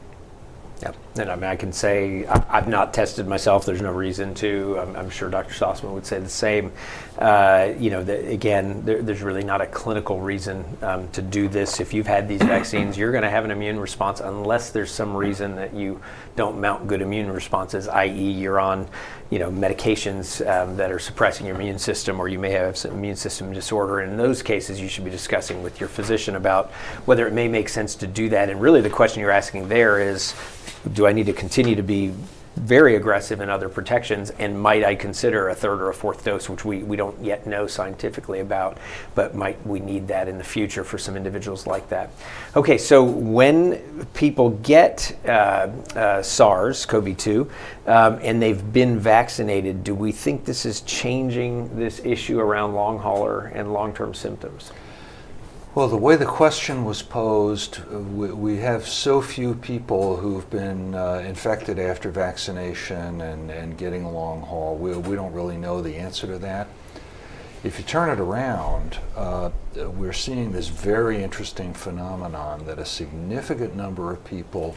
Yep. And I can say I've not tested myself. There's no reason to. I'm sure Dr. Sostman would say the same. There's really not a clinical reason to do this. If you've had these vaccines, you're going to have an immune response unless there's some reason that you don't mount good immune responses, i.e. you're on medications that are suppressing your immune system, or you may have some immune system disorder. And in those cases, you should be discussing with your physician about whether it may make sense to do that. And really the question you're asking there is, do I need to continue to be very aggressive in other protections, and might I consider a 3rd or a 4th dose, which we don't yet know scientifically about, but might we need that in the future for some individuals like that? Okay, so when people get SARS-CoV-2 and they've been vaccinated, do we think this is changing this issue around long hauler and long-term symptoms? Well, the way the question was posed, we have so few people who've been infected after vaccination and getting a long haul. We don't really know the answer to that. If you turn it around, we're seeing this very interesting phenomenon that a significant number of people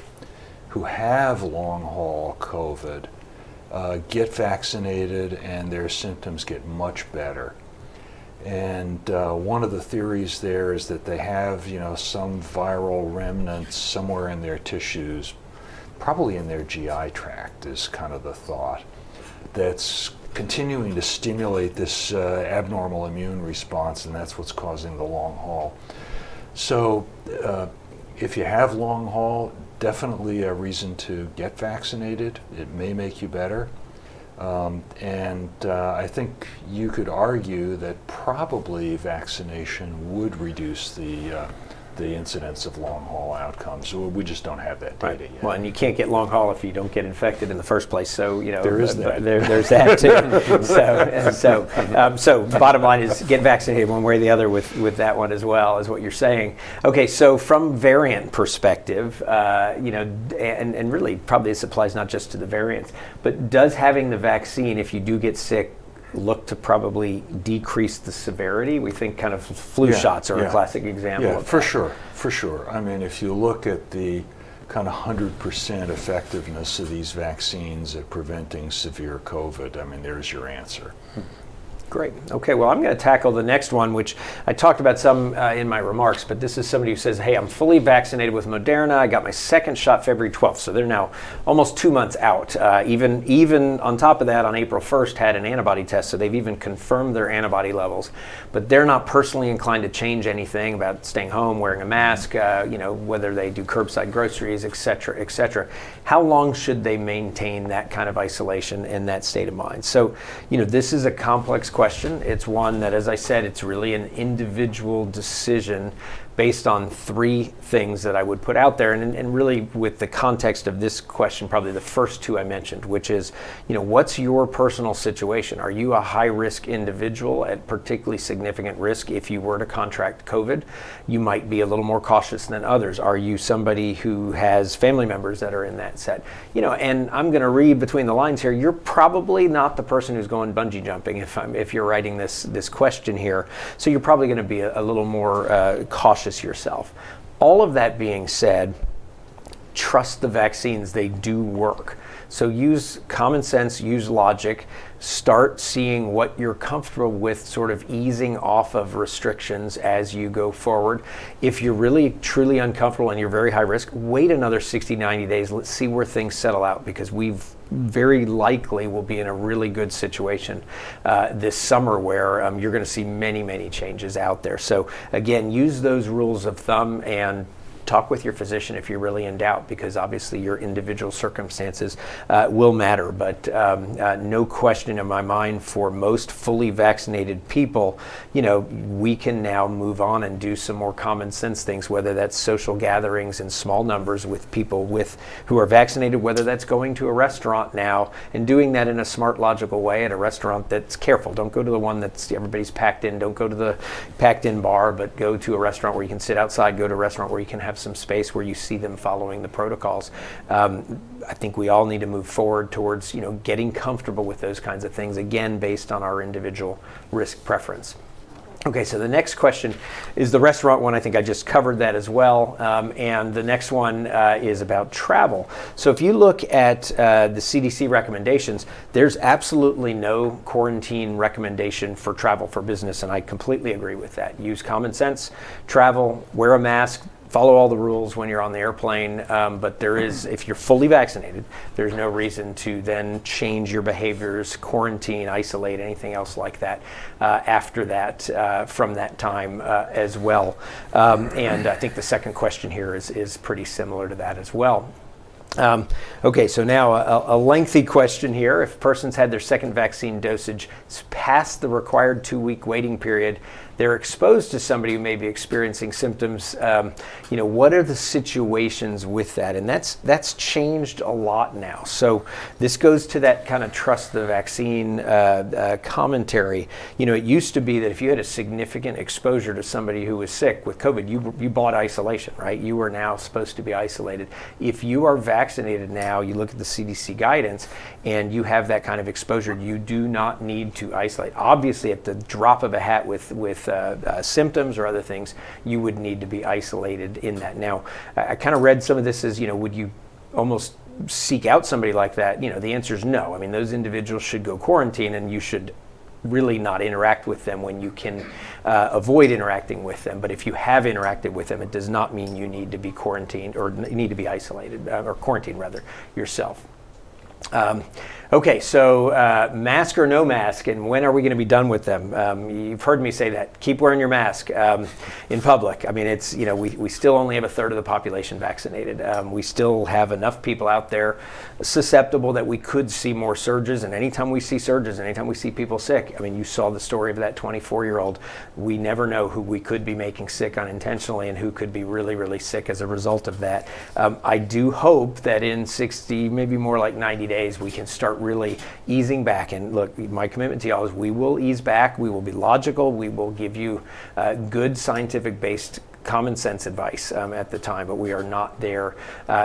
who have long haul COVID get vaccinated and their symptoms get much better. And one of the theories there is that they have, some viral remnants somewhere in their tissues, probably in their GI tract is kind of the thought, that's continuing to stimulate this abnormal immune response, and that's what's causing the long haul. So if you have long haul, definitely a reason to get vaccinated. It may make you better. I think you could argue that probably vaccination would reduce the incidence of long haul outcomes. We just don't have that data yet. Well, and you can't get long haul if you don't get infected in the first place. So there is that. There's that too. So bottom line is get vaccinated one way or the other with that one as well, is what you're saying. Okay, so from variant perspective, and really probably this applies not just to the variants, but does having the vaccine, if you do get sick, look to probably decrease the severity? We think kind of flu shots are a classic example of that. For sure. I mean, if you look at the kind of 100% effectiveness of these vaccines at preventing severe COVID, I mean, there's your answer. Great. Okay, well, I'm going to tackle the next one, which I talked about some in my remarks, but this is somebody who says, hey, I'm fully vaccinated with Moderna. I got my second shot February 12th, so they're now almost 2 months out. Even on top of that, on April 1st, had an antibody test, so they've even confirmed their antibody levels. But they're not personally inclined to change anything about staying home, wearing a mask, whether they do curbside groceries, et cetera, et cetera. How long should they maintain that kind of isolation and that state of mind? So, this is a complex question. It's one that, as I said, it's really an individual decision based on three things that I would put out there. And really with the context of this question, probably the first two I mentioned, which is, what's your personal situation? Are you a high-risk individual at particularly significant risk if you were to contract COVID? You might be a little more cautious than others. Are you somebody who has family members that are in that set? And I'm going to read between the lines here, you're probably not the person who's going bungee jumping if you're writing this question here. So you're probably going to be a little more cautious yourself. All of that being said, trust the vaccines. They do work. So use common sense, use logic, start seeing what you're comfortable with, sort of easing off of restrictions as you go forward. If you're really truly uncomfortable and you're very high risk, wait another 60, 90 days. Let's see where things settle out, because we've very likely will be in a really good situation this summer where you're going to see many, many changes out there. So again, use those rules of thumb and talk with your physician if you're really in doubt, because obviously your individual circumstances will matter. But no question in my mind, for most fully vaccinated people, we can now move on and do some more common sense things, whether that's social gatherings in small numbers with people who are vaccinated, whether that's going to a restaurant now and doing that in a smart, logical way at a restaurant that's careful. Don't go to the one that's everybody's packed in. Don't go to the packed in bar, but go to a restaurant where you can sit outside. Go to a restaurant where you can have some space where you see them following the protocols. I think we all need to move forward towards getting comfortable with those kinds of things, again based on our individual risk preference. Okay, so the next question is the restaurant one. I think I just covered that as well. And the next one is about travel. So if you look at the CDC recommendations, there's absolutely no quarantine recommendation for travel for business, and I completely agree with that. Use common sense, travel, wear a mask, follow all the rules when you're on the airplane, but there is, if you're fully vaccinated, there's no reason to then change your behaviors, quarantine, isolate, anything else like that after that, from that time as well. And I think the second question here is pretty similar to that as well. Okay, so now a lengthy question here. If a person's had their second vaccine dosage, it's past the required 2-week waiting period, they're exposed to somebody who may be experiencing symptoms, what are the situations with that? And that's changed a lot now. So this goes to that kind of trust the vaccine commentary. It used to be that if you had a significant exposure to somebody who was sick with COVID, you bought isolation, right? You were now supposed to be isolated. If you are vaccinated now, you look at the CDC guidance, and you have that kind of exposure, you do not need to isolate. Obviously, at the drop of a hat with symptoms or other things, you would need to be isolated in that. Now, I kind of read some of this as, would you almost seek out somebody like that? The answer is no. I mean, those individuals should go quarantine, and you should really not interact with them when you can avoid interacting with them. But if you have interacted with them, it does not mean you need to be quarantined or need to be isolated, or quarantined rather, yourself. Okay, so mask or no mask, and when are we going to be done with them? You've heard me say that. Keep wearing your mask in public. I mean, it's, we still only have a third of the population vaccinated. We still have enough people out there susceptible that we could see more surges, and anytime we see surges, and anytime we see people sick, I mean, you saw the story of that 24-year-old. We never know who we could be making sick unintentionally and who could be really, really sick as a result of that. I do hope that in 60, maybe more like 90 days, we can start really easing back. And look, my commitment to y'all is we will ease back. We will be logical. We will give you good scientific-based common sense advice at the time, but we are not there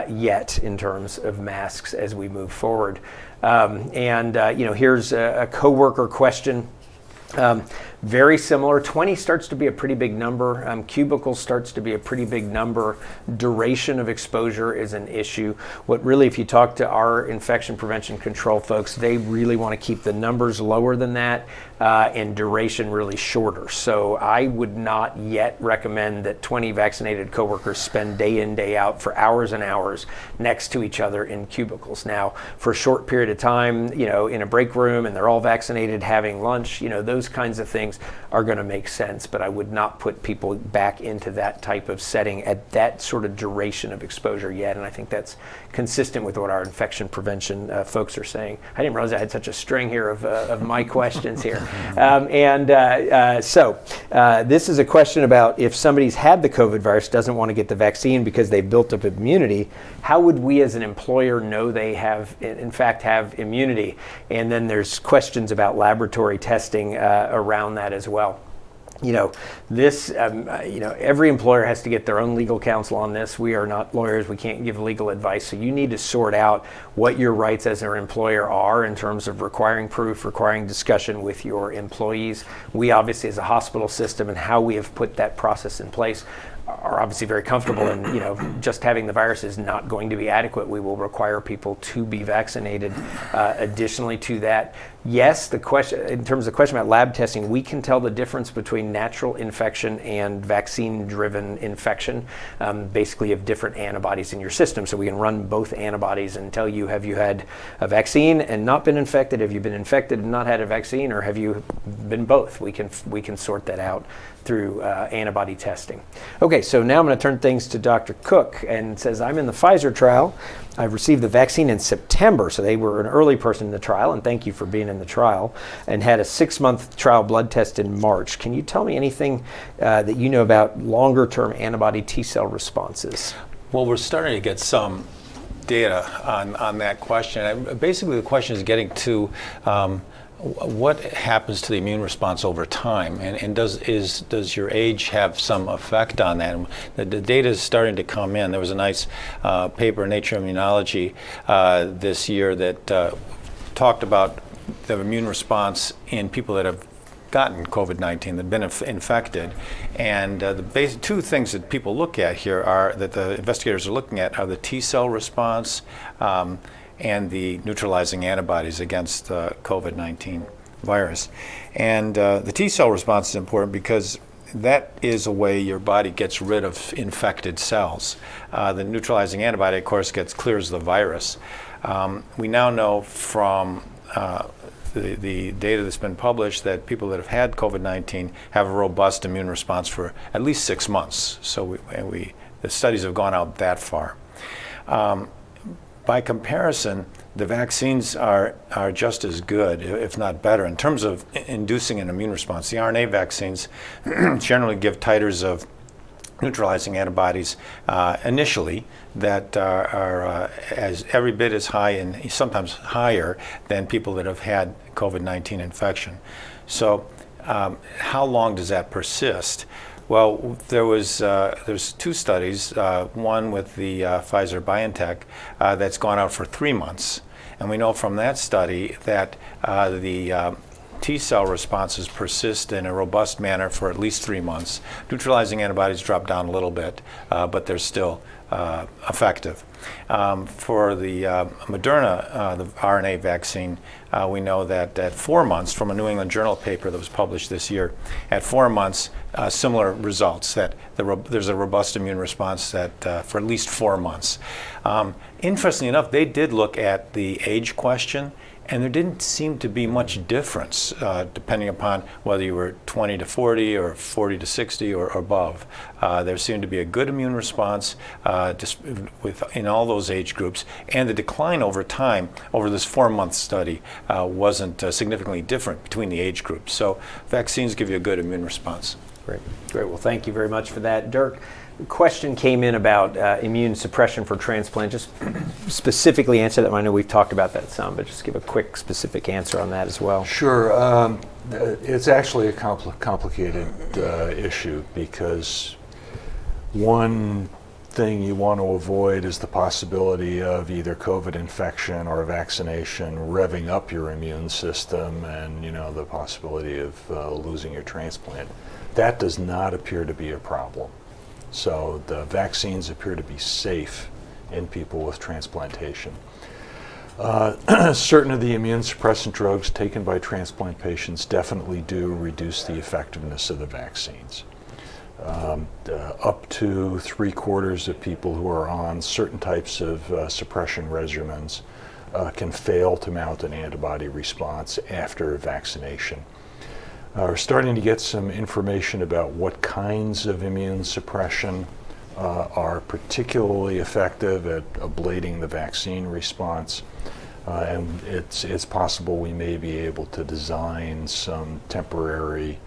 yet in terms of masks as we move forward. Here's a coworker question. very similar. 20 starts to be a pretty big number. Cubicles starts to be a pretty big number. Duration of exposure is an issue. What really, if you talk to our infection prevention control folks, they really want to keep the numbers lower than that and duration really shorter. So I would not yet recommend that 20 vaccinated coworkers spend day in, day out for hours and hours next to each other in cubicles. Now, for a short period of time, in a break room and they're all vaccinated having lunch, those kinds of things are going to make sense, but I would not put people back into that type of setting at that sort of duration of exposure yet, and I think that's consistent with what our infection prevention folks are saying. I didn't realize I had such a string here of my questions here. So this is a question about if somebody's had the COVID virus, doesn't want to get the vaccine because they've built up immunity, how would we as an employer know they have, in fact, have immunity? And then there's questions about laboratory testing around that as well. Every employer has to get their own legal counsel on this. We are not lawyers. We can't give legal advice. So you need to sort out what your rights as an employer are in terms of requiring proof, requiring discussion with your employees. We obviously, as a hospital system and how we have put that process in place, are obviously very comfortable, and just having the virus is not going to be adequate. We will require people to be vaccinated. Additionally to that, yes, the question in terms of the question about lab testing, we can tell the difference between natural infection and vaccine-driven infection. Basically, you have different antibodies in your system, so we can run both antibodies and tell you, have you had a vaccine and not been infected? Have you been infected and not had a vaccine, or have you been both? We can sort that out through antibody testing. Okay, so now I'm going to turn things to Dr. Cook, and says, I'm in the Pfizer trial. I received the vaccine in September, so they were an early person in the trial, and thank you for being in the trial, and had a 6-month trial blood test in March. Can you tell me anything that you know about longer-term antibody T-cell responses? Well, we're starting to get some data on that question. Basically, the question is getting to what happens to the immune response over time, and does your age have some effect on that? And the data is starting to come in. There was a nice paper in Nature Immunology this year that talked about the immune response in people that have gotten COVID-19, that have been infected. And the basic two things that people look at here are, that the investigators are looking at, are the T-cell response and the neutralizing antibodies against the COVID-19 virus. And the T-cell response is important because that is a way your body gets rid of infected cells. The neutralizing antibody, of course, clears the virus. We now know from the data that's been published that people that have had COVID-19 have a robust immune response for at least 6 months. So the studies have gone out that far. By comparison, the vaccines are just as good, if not better, in terms of inducing an immune response. The RNA vaccines generally give titers of neutralizing antibodies initially that are as every bit as high and sometimes higher than people that have had COVID-19 infection. So how long does that persist? Well, there's 2 studies, one with the Pfizer-BioNTech that's gone out for 3 months. And we know from that study that the T-cell responses persist in a robust manner for at least 3 months. Neutralizing antibodies drop down a little bit, but they're still effective. For the Moderna, the RNA vaccine, we know that at 4 months, from a New England Journal paper that was published this year, at 4 months, similar results, that there's a robust immune response that for at least 4 months. Interestingly enough, they did look at the age question, and there didn't seem to be much difference depending upon whether you were 20 to 40 or 40 to 60 or above. There seemed to be a good immune response in all those age groups, and the decline over time over this 4-month study wasn't significantly different between the age groups. So vaccines give you a good immune response. Great. Well, thank you very much for that. Dirk, a question came in about immune suppression for transplant. Just specifically answer that. I know we've talked about that some, but just give a quick specific answer on that as well. Sure. It's actually a complicated issue because one thing you want to avoid is the possibility of either COVID infection or vaccination revving up your immune system, and the possibility of losing your transplant. That does not appear to be a problem. So the vaccines appear to be safe in people with transplantation. Certain of the immune suppressant drugs taken by transplant patients definitely do reduce the effectiveness of the vaccines. Up to 3/4 of people who are on certain types of suppression regimens can fail to mount an antibody response after vaccination. We're starting to get some information about what kinds of immune suppression are particularly effective at ablating the vaccine response. And it's possible we may be able to design some temporary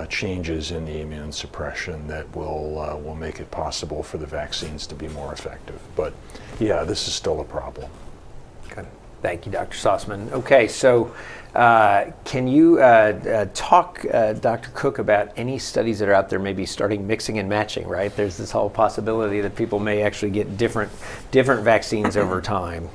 changes in the immune suppression that will make it possible for the vaccines to be more effective. But yeah, this is still a problem. Good. Thank you, Dr. Sostman. Okay, so can you talk, Dr. Cook, about any studies that are out there maybe starting mixing and matching, right? There's this whole possibility that people may actually get different vaccines over time.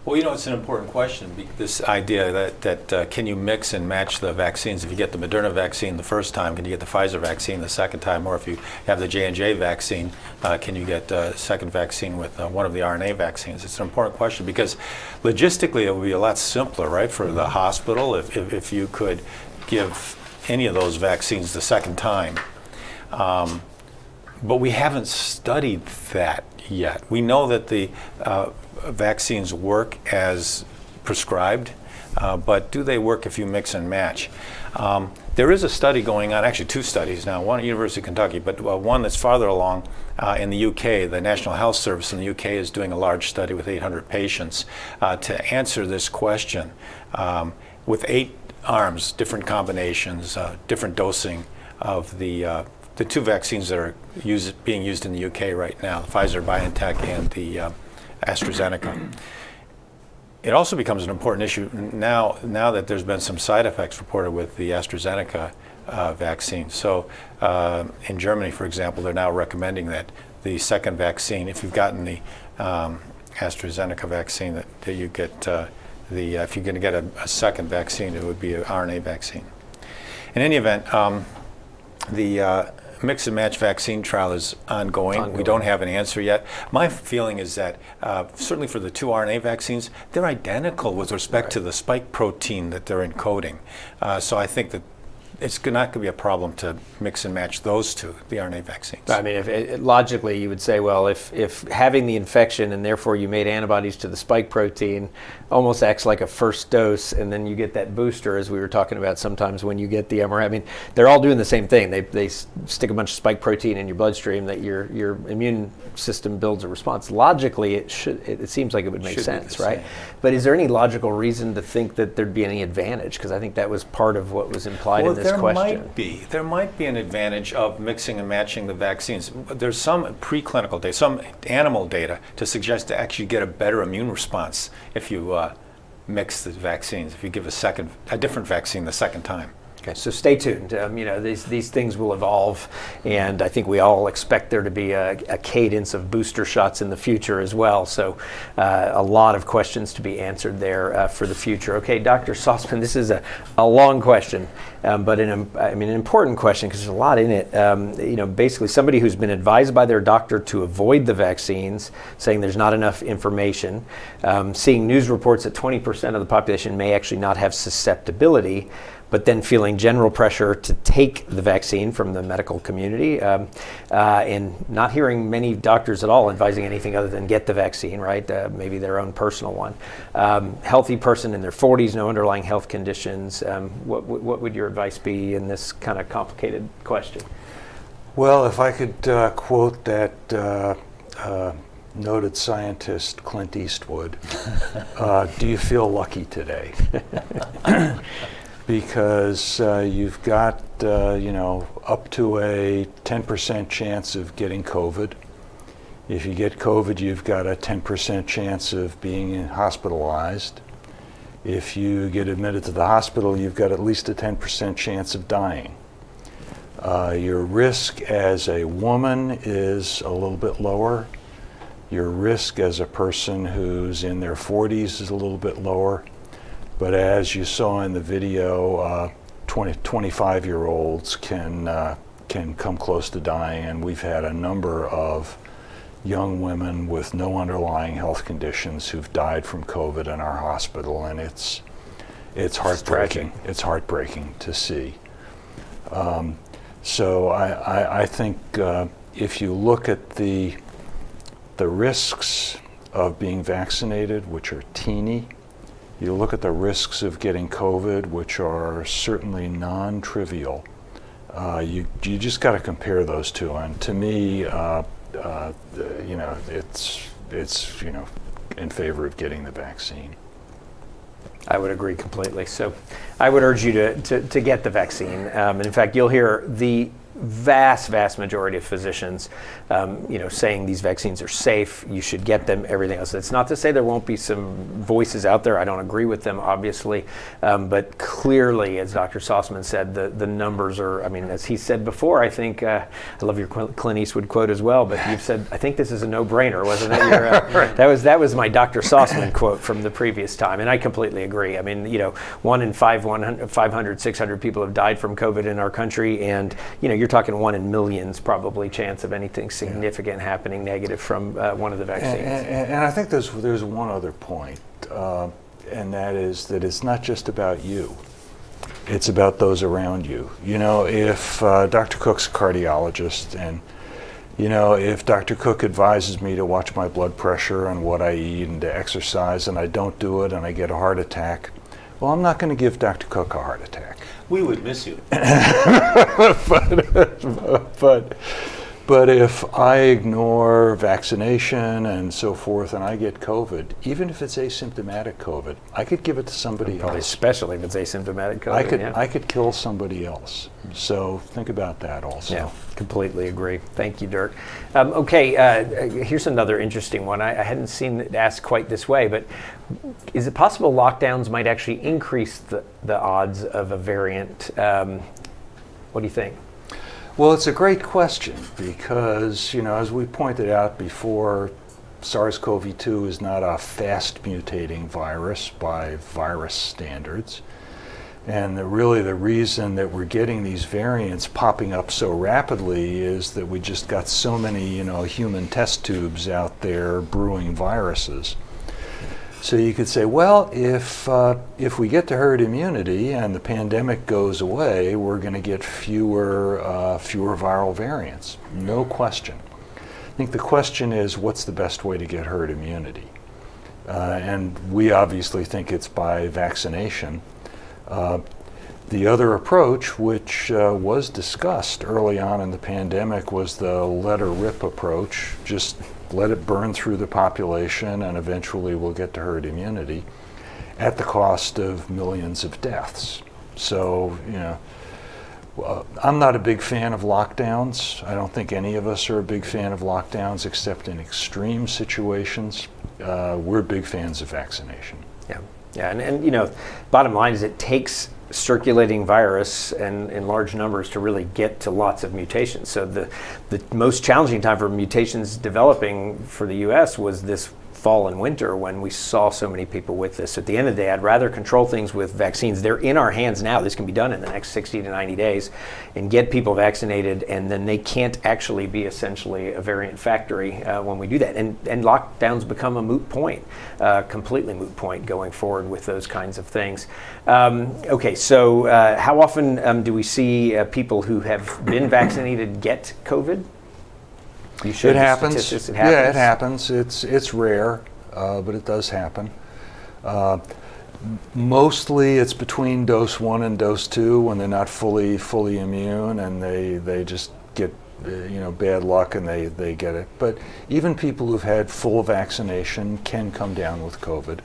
Well, it's an important question. This idea that can you mix and match the vaccines? If you get the Moderna vaccine the first time, can you get the Pfizer vaccine the second time? Or if you have the J&J vaccine, can you get a second vaccine with one of the RNA vaccines? It's an important question because logistically it would be a lot simpler, right, for the hospital if you could give any of those vaccines the second time. But we haven't studied that yet. We know that the vaccines work as prescribed, but do they work if you mix and match? There is a study going on, actually two studies now, one at University of Kentucky, but one that's farther along in the UK. The National Health Service in the UK is doing a large study with 800 patients to answer this question with 8 arms, different combinations, different dosing of the two vaccines that are being used in the UK right now, the Pfizer-BioNTech and the AstraZeneca. It also becomes an important issue now that there's been some side effects reported with the AstraZeneca vaccine. So in Germany, for example, they're now recommending that the second vaccine, if you've gotten the AstraZeneca vaccine, that you get if you're going to get a second vaccine, it would be an RNA vaccine. In any event, the mix and match vaccine trial is ongoing. We don't have an answer yet. My feeling is that certainly for the 2 RNA vaccines, they're identical with respect to the spike protein that they're encoding. So I think that it's not going to be a problem to mix and match those two, the RNA vaccines. I mean, logically, you would say, well, if having the infection and therefore you made antibodies to the spike protein almost acts like a first dose, and then you get that booster, as we were talking about sometimes when you get the mRNA. I mean, they're all doing the same thing. They stick a bunch of spike protein in your bloodstream that your immune system builds a response. Logically, it seems like it would make sense, right? But is there any logical reason to think that there'd be any advantage? Because I think that was part of what was implied in this question. There might be an advantage of mixing and matching the vaccines. There's some preclinical data, some animal data to suggest to actually get a better immune response if you mix the vaccines, if you give a different vaccine the second time. Okay, so stay tuned. These things will evolve, and I think we all expect there to be a cadence of booster shots in the future as well. So a lot of questions to be answered there for the future. Okay, Dr. Sostman, this is a long question, but an important question because there's a lot in it. Basically somebody who's been advised by their doctor to avoid the vaccines, saying there's not enough information, seeing news reports that 20% of the population may actually not have susceptibility, but then feeling general pressure to take the vaccine from the medical community, and not hearing many doctors at all advising anything other than get the vaccine, right? Maybe their own personal one. Healthy person in their 40s, no underlying health conditions. What would your advice be in this kind of complicated question? Well, if I could quote that noted scientist Clint Eastwood, do you feel lucky today? Because you've got, up to a 10% chance of getting COVID. If you get COVID, you've got a 10% chance of being hospitalized. If you get admitted to the hospital, you've got at least a 10% chance of dying. Your risk as a woman is a little bit lower. Your risk as a person who's in their 40s is a little bit lower. But as you saw in the video, 25-year-olds can come close to dying, and we've had a number of young women with no underlying health conditions who've died from COVID in our hospital, and it's heartbreaking. It's heartbreaking to see. So I think if you look at the risks of being vaccinated, which are teeny, you look at the risks of getting COVID, which are certainly non-trivial. You just got to compare those two, and to me, it's in favor of getting the vaccine. I would agree completely. So I would urge you to get the vaccine. And in fact, you'll hear the vast majority of physicians, saying these vaccines are safe, you should get them, everything else. It's not to say there won't be some voices out there. I don't agree with them, obviously. But clearly, as Dr. Sostman said, the numbers are, as he said before, I think, I love your Clint Eastwood quote as well, but you've said, I think this is a no-brainer, wasn't it? That was my Dr. Sostman quote from the previous time, and I completely agree. 1 in 500, 600 people have died from COVID in our country, and, you're talking 1 in millions probably chance of anything significant happening negative from one of the vaccines. And I think there's one other point, and that is that it's not just about you. It's about those around you. If Dr. Cook's a cardiologist, and if Dr. Cook advises me to watch my blood pressure and what I eat and to exercise, and I don't do it and I get a heart attack, well, I'm not going to give Dr. Cook a heart attack. We would miss you. But if I ignore vaccination and so forth and I get COVID, even if it's asymptomatic COVID, I could give it to somebody else. Especially if it's asymptomatic COVID. I could kill somebody else. So think about that also. Yeah, completely agree. Thank you, Dirk. Here's another interesting one. I hadn't seen it asked quite this way, but is it possible lockdowns might actually increase the odds of a variant? What do you think? Well, it's a great question because, as we pointed out before, SARS-CoV-2 is not a fast mutating virus by virus standards. And really the reason that we're getting these variants popping up so rapidly is that we just got so many, human test tubes out there brewing viruses. So you could say, well, if we get to herd immunity and the pandemic goes away, we're going to get fewer viral variants. No question. I think the question is, what's the best way to get herd immunity? And we obviously think it's by vaccination. The other approach, which was discussed early on in the pandemic, was the let her rip approach. Just let it burn through the population and eventually we'll get to herd immunity at the cost of millions of deaths. So, I'm not a big fan of lockdowns. I don't think any of us are a big fan of lockdowns except in extreme situations. We're big fans of vaccination. Yeah, and bottom line is it takes circulating virus and in large numbers to really get to lots of mutations. So the most challenging time for mutations developing for the US was this fall and winter when we saw so many people with this. At the end of the day, I'd rather control things with vaccines. They're in our hands now. This can be done in the next 60 to 90 days and get people vaccinated, and then they can't actually be essentially a variant factory when we do that. And lockdowns become a moot point, completely moot point going forward with those kinds of things. So how often do we see people who have been vaccinated get COVID? It happens. Yeah, it happens. It's rare, but it does happen. Mostly it's between dose 1 and dose 2 when they're not fully immune and they just get bad luck and they get it. But even people who've had full vaccination can come down with COVID.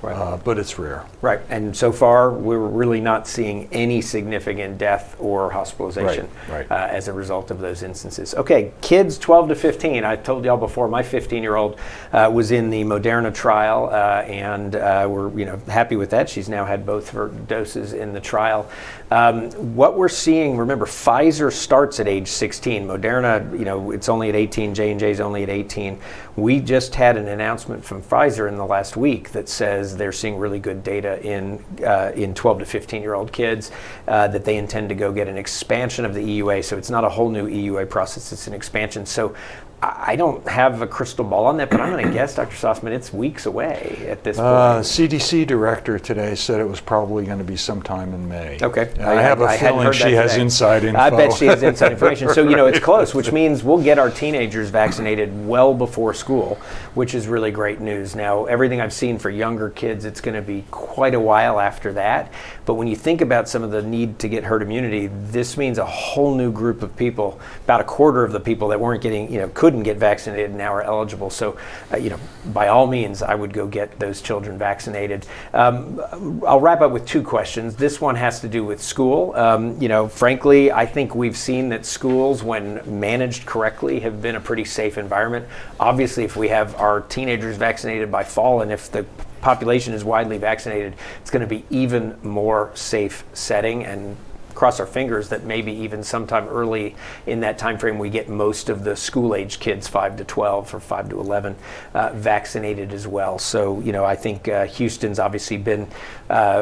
but it's rare. Right, and so far we're really not seeing any significant death or hospitalization Right. as a result of those instances. Okay, kids 12 to 15. I told y'all before, my 15-year-old was in the Moderna trial, and we're happy with that. She's now had both her doses in the trial. What we're seeing, remember, Pfizer starts at age 16. Moderna, it's only at 18. J&J's only at 18. We just had an announcement from Pfizer in the last week that says they're seeing really good data in 12 to 15-year-old kids, that they intend to go get an expansion of the EUA. So it's not a whole new EUA process, it's an expansion. So I don't have a crystal ball on that, but I'm going to guess, Dr. Sostman, it's weeks away at this point. CDC director today said it was probably going to be sometime in May. Okay. I have a feeling she has inside info. I bet she has inside information. So, it's close, which means we'll get our teenagers vaccinated well before school, which is really great news. Now, everything I've seen for younger kids, it's going to be quite a while after that. But when you think about some of the need to get herd immunity, this means a whole new group of people, about a quarter of the people that weren't getting, couldn't get vaccinated now are eligible. So, by all means, I would go get those children vaccinated. I'll wrap up with two questions. This one has to do with school. Frankly, I think we've seen that schools, when managed correctly, have been a pretty safe environment. Obviously, if we have our teenagers vaccinated by fall, and if the population is widely vaccinated, it's going to be even more safe setting, and cross our fingers that maybe even sometime early in that time frame we get most of the school-age kids, 5 to 12 or 5 to 11, vaccinated as well. So, I think Houston's obviously been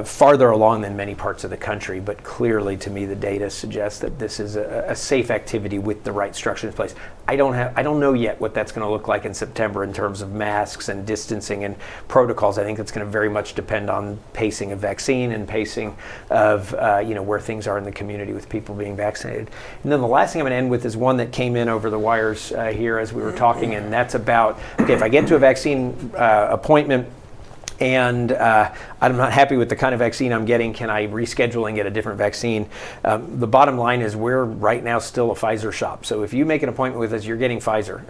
farther along than many parts of the country, but clearly to me the data suggests that this is a safe activity with the right structure in place. I don't know yet what that's going to look like in September in terms of masks and distancing and protocols. I think it's going to very much depend on pacing of vaccine and pacing of where things are in the community with people being vaccinated. And then the last thing I'm going to end with is one that came in over the wires here as we were talking, and that's about, okay, if I get to a vaccine appointment and I'm not happy with the kind of vaccine I'm getting, can I reschedule and get a different vaccine? The bottom line is we're right now still a Pfizer shop. So if you make an appointment with us, you're getting Pfizer.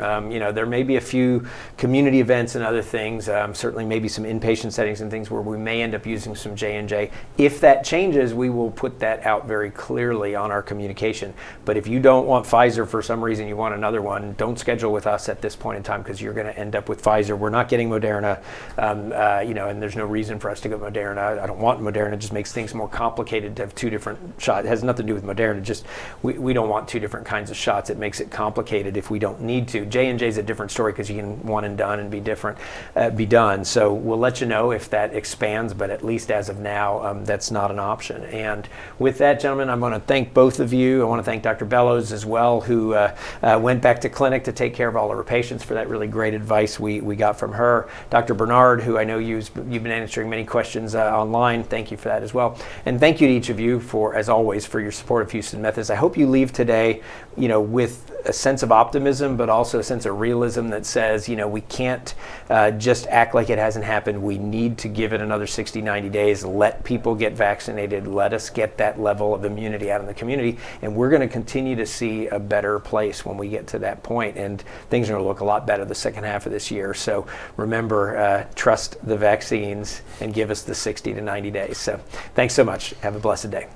There may be a few community events and other things, certainly maybe some inpatient settings and things where we may end up using some J&J. If that changes, we will put that out very clearly on our communication. But if you don't want Pfizer for some reason, you want another one, don't schedule with us at this point in time, because you're going to end up with Pfizer. We're not getting Moderna. And there's no reason for us to go Moderna. I don't want Moderna. It just makes things more complicated to have two different shots. It has nothing to do with Moderna. Just we don't want two different kinds of shots. It makes it complicated if we don't need to. J&J is a different story because you can one and done and be done. So we'll let you know if that expands, but at least as of now, that's not an option. And with that, gentlemen, I want to thank both of you. I want to thank Dr. Bellows as well, who went back to clinic to take care of all of her patients, for that really great advice we got from her. Dr. Bernard, who I know you've been answering many questions online. Thank you for that as well. And thank you to each of you for, as always, for your support of Houston Methodist. I hope you leave today, with a sense of optimism, but also a sense of realism that says, we can't just act like it hasn't happened. We need to give it another 60, 90 days, let people get vaccinated, let us get that level of immunity out in the community, and we're going to continue to see a better place when we get to that point, and things are going to look a lot better the second half of this year. So remember, trust the vaccines and give us the 60 to 90 days. So thanks so much. Have a blessed day.